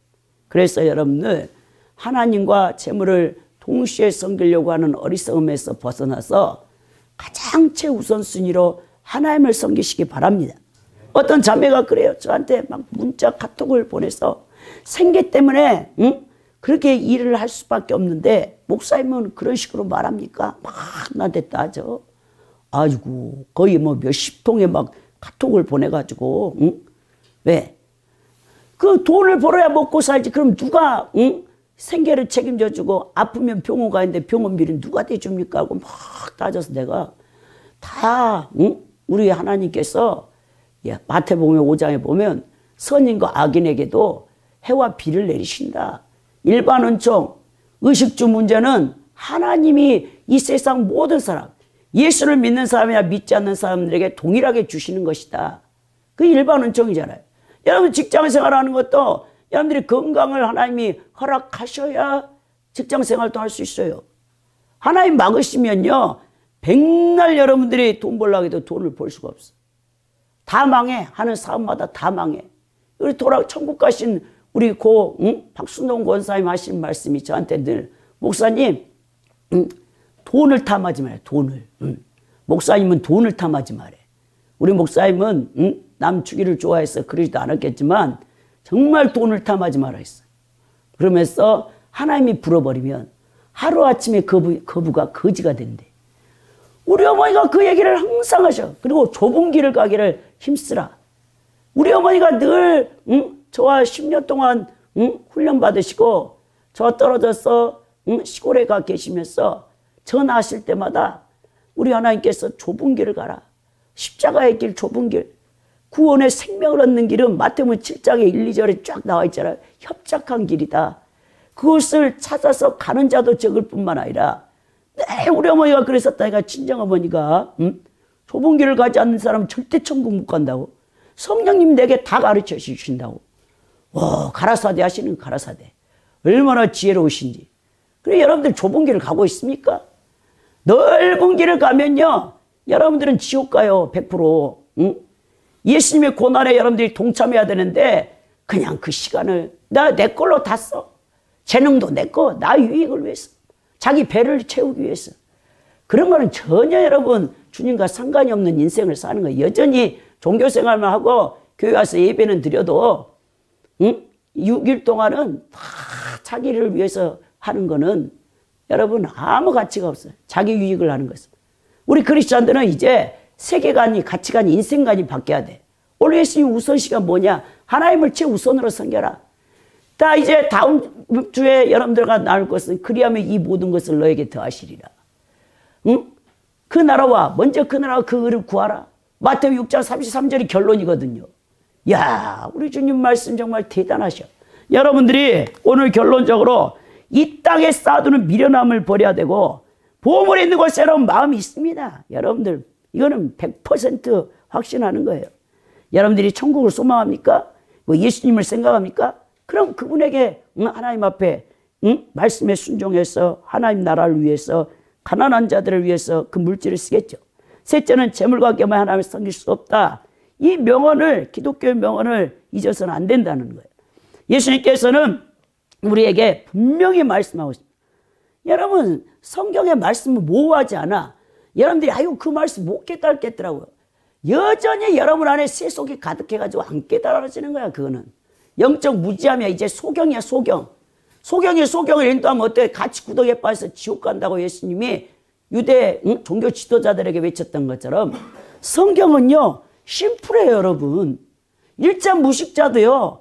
그래서 여러분들 하나님과 재물을 동시에 섬기려고 하는 어리석음에서 벗어나서 가장 최우선순위로 하나님을 섬기시기 바랍니다. 어떤 자매가 그래요. 저한테 막 문자 카톡을 보내서 생계 때문에 그렇게 일을 할 수밖에 없는데 목사님은 그런 식으로 말합니까? 막 나한테 따져. 아이고 거의 뭐 몇십 통의 막 카톡을 보내가지고 왜? 그 돈을 벌어야 먹고 살지. 그럼 누가 생계를 책임져주고 아프면 병원 가는데 병원비는 누가 대줍니까? 하고 막 따져서 내가 다 우리 하나님께서 마태복음 5장에 보면 선인과 악인에게도 해와 비를 내리신다. 일반 은총, 의식주 문제는 하나님이 이 세상 모든 사람, 예수를 믿는 사람이나 믿지 않는 사람들에게 동일하게 주시는 것이다. 그 일반 은총이잖아요. 여러분 직장 생활하는 것도 여러분들이 건강을 하나님이 허락하셔야 직장 생활도 할 수 있어요. 하나님 막으시면요, 백날 여러분들이 돈 벌려고 해도 돈을 벌 수가 없어. 다 망해. 하는 사업마다 다 망해. 우리 천국 가신 우리 박순동 권사님 하신 말씀이 저한테 늘, 목사님 돈을 탐하지 말아요. 돈을. 목사님은 돈을 탐하지 말아요. 우리 목사님은 남 주기를 좋아해서 그러지도 않았겠지만 정말 돈을 탐하지 말아 했어요. 그러면서 하나님이 불어버리면 하루아침에 거부가 거지가 된대. 우리 어머니가 그 얘기를 항상 하셔. 그리고 좁은 길을 가기를 힘쓰라. 우리 어머니가 늘 저와 10년 동안 훈련 받으시고 저 떨어져서 시골에 가 계시면서 전화하실 때마다 우리 하나님께서 좁은 길을 가라. 십자가의 길, 좁은 길. 구원의 생명을 얻는 길은 마태복음 7장에 1, 2절에 쫙 나와 있잖아요. 협착한 길이다. 그것을 찾아서 가는 자도 적을 뿐만 아니라 우리 어머니가 그랬었다. 내가 친정어머니가 좁은 길을 가지 않는 사람은 절대 천국 못 간다고. 성령님 내게 다 가르쳐 주신다고. 가라사대 하시는 가라사대. 얼마나 지혜로우신지. 그래 여러분들 좁은 길을 가고 있습니까? 넓은 길을 가면요 여러분들은 지옥 가요. 100%. 예수님의 고난에 여러분들이 동참해야 되는데 그냥 그 시간을 내 걸로 다 써. 재능도 내 거. 나 유익을 위해서. 자기 배를 채우기 위해서. 그런 거는 전혀 여러분 주님과 상관이 없는 인생을 사는 거예요. 여전히 종교생활만 하고 교회 와서 예배는 드려도 6일 동안은 다 자기를 위해서 하는 거는 여러분 아무 가치가 없어요. 자기 유익을 하는 것은. 우리 그리스도인들은 이제 세계관이, 가치관이, 인생관이 바뀌어야 돼. 오늘 예수님 우선시가 뭐냐? 하나님을 최우선으로 섬겨라. 다 이제 다음 주에 여러분들과 나눌 것은 그리하면 이 모든 것을 너에게 더하시리라. 그 나라와 먼저 그 나라와 그 의를 구하라. 마태복음 6장 33절이 결론이거든요. 야, 우리 주님 말씀 정말 대단하셔. 여러분들이 오늘 결론적으로 이 땅에 쌓아두는 미련함을 버려야 되고 보물에 있는 곳에 여러분 마음이 있습니다. 여러분들 이거는 100% 확신하는 거예요. 여러분들이 천국을 소망합니까? 뭐 예수님을 생각합니까? 그럼 그분에게 하나님 앞에 말씀에 순종해서 하나님 나라를 위해서 가난한 자들을 위해서 그 물질을 쓰겠죠. 셋째는 재물과 겸하여 하나님을 섬길 수 없다. 이 명언을, 기독교의 명언을 잊어서는 안 된다는 거예요. 예수님께서는 우리에게 분명히 말씀하고 있습니다. 여러분 성경의 말씀은 모호하지 않아. 여러분들이 아유 그 말씀 못 깨달겠더라고요. 여전히 여러분 안에 세속이 가득해가지고 안 깨달아지는 거야. 그거는 영적 무지함이야. 이제 소경이야. 소경이 소경을 인도하면 어때? 같이 구덩이에 빠져서 지옥 간다고 예수님이 유대 종교 지도자들에게 외쳤던 것처럼 성경은요 심플해요. 여러분 일자 무식자도요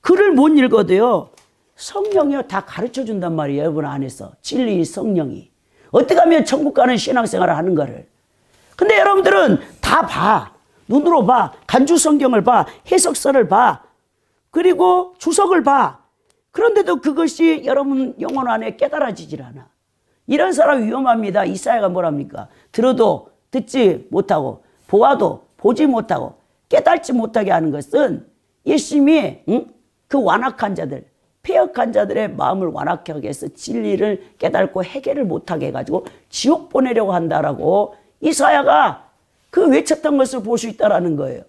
글을 못 읽어도요 성령이요 다 가르쳐준단 말이에요. 여러분 안에서 진리 성령이 어떻게 하면 천국 가는 신앙생활을 하는 거를. 근데 여러분들은 다 봐. 눈으로 봐. 간주 성경을 봐. 해석서를 봐. 그리고 주석을 봐. 그런데도 그것이 여러분 영혼 안에 깨달아지질 않아. 이런 사람 위험합니다. 이사야가 뭐랍니까? 들어도 듣지 못하고 보아도 보지 못하고 깨달지 못하게 하는 것은 예수님이 그 완악한 자들, 폐역한 자들의 마음을 완악하게 하기 위해서 진리를 깨닫고 해결을 못하게 해가지고 지옥 보내려고 한다라고 이사야가 그 외쳤던 것을 볼 수 있다는 거예요.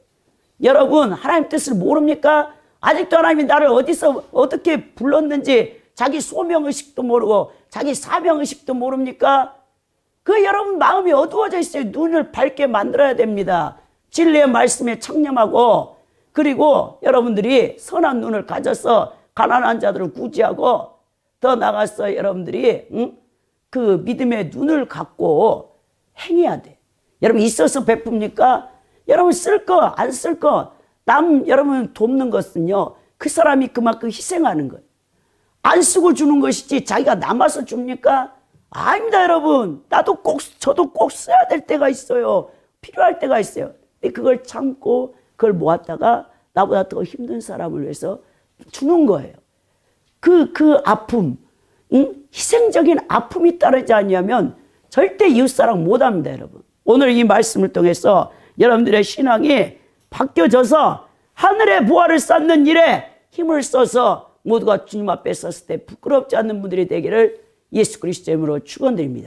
여러분 하나님 뜻을 모릅니까? 아직도 하나님이 나를 어디서 어떻게 불렀는지 자기 소명의식도 모르고 자기 사명의식도 모릅니까? 그 여러분 마음이 어두워져 있어요. 눈을 밝게 만들어야 됩니다. 진리의 말씀에 청렴하고 그리고 여러분들이 선한 눈을 가져서 가난한 자들을 구제하고 더 나아가서 여러분들이 그 믿음의 눈을 갖고 행해야 돼. 여러분 있어서 베풉니까? 여러분 쓸 거 안 쓸 거 남 여러분 돕는 것은요 그 사람이 그만큼 희생하는 거예요. 안 쓰고 주는 것이지 자기가 남아서 줍니까? 아닙니다. 여러분 저도 꼭 써야 될 때가 있어요. 필요할 때가 있어요. 근데 그걸 참고 그걸 모았다가 나보다 더 힘든 사람을 위해서 주는 거예요. 그 아픔 희생적인 아픔이 따르지 않으면 절대 이웃사랑 못합니다. 여러분 오늘 이 말씀을 통해서 여러분들의 신앙이 바뀌어져서 하늘의 부활을 쌓는 일에 힘을 써서 모두가 주님 앞에 섰을 때 부끄럽지 않는 분들이 되기를 예수 그리스도의 이름으로 축원드립니다.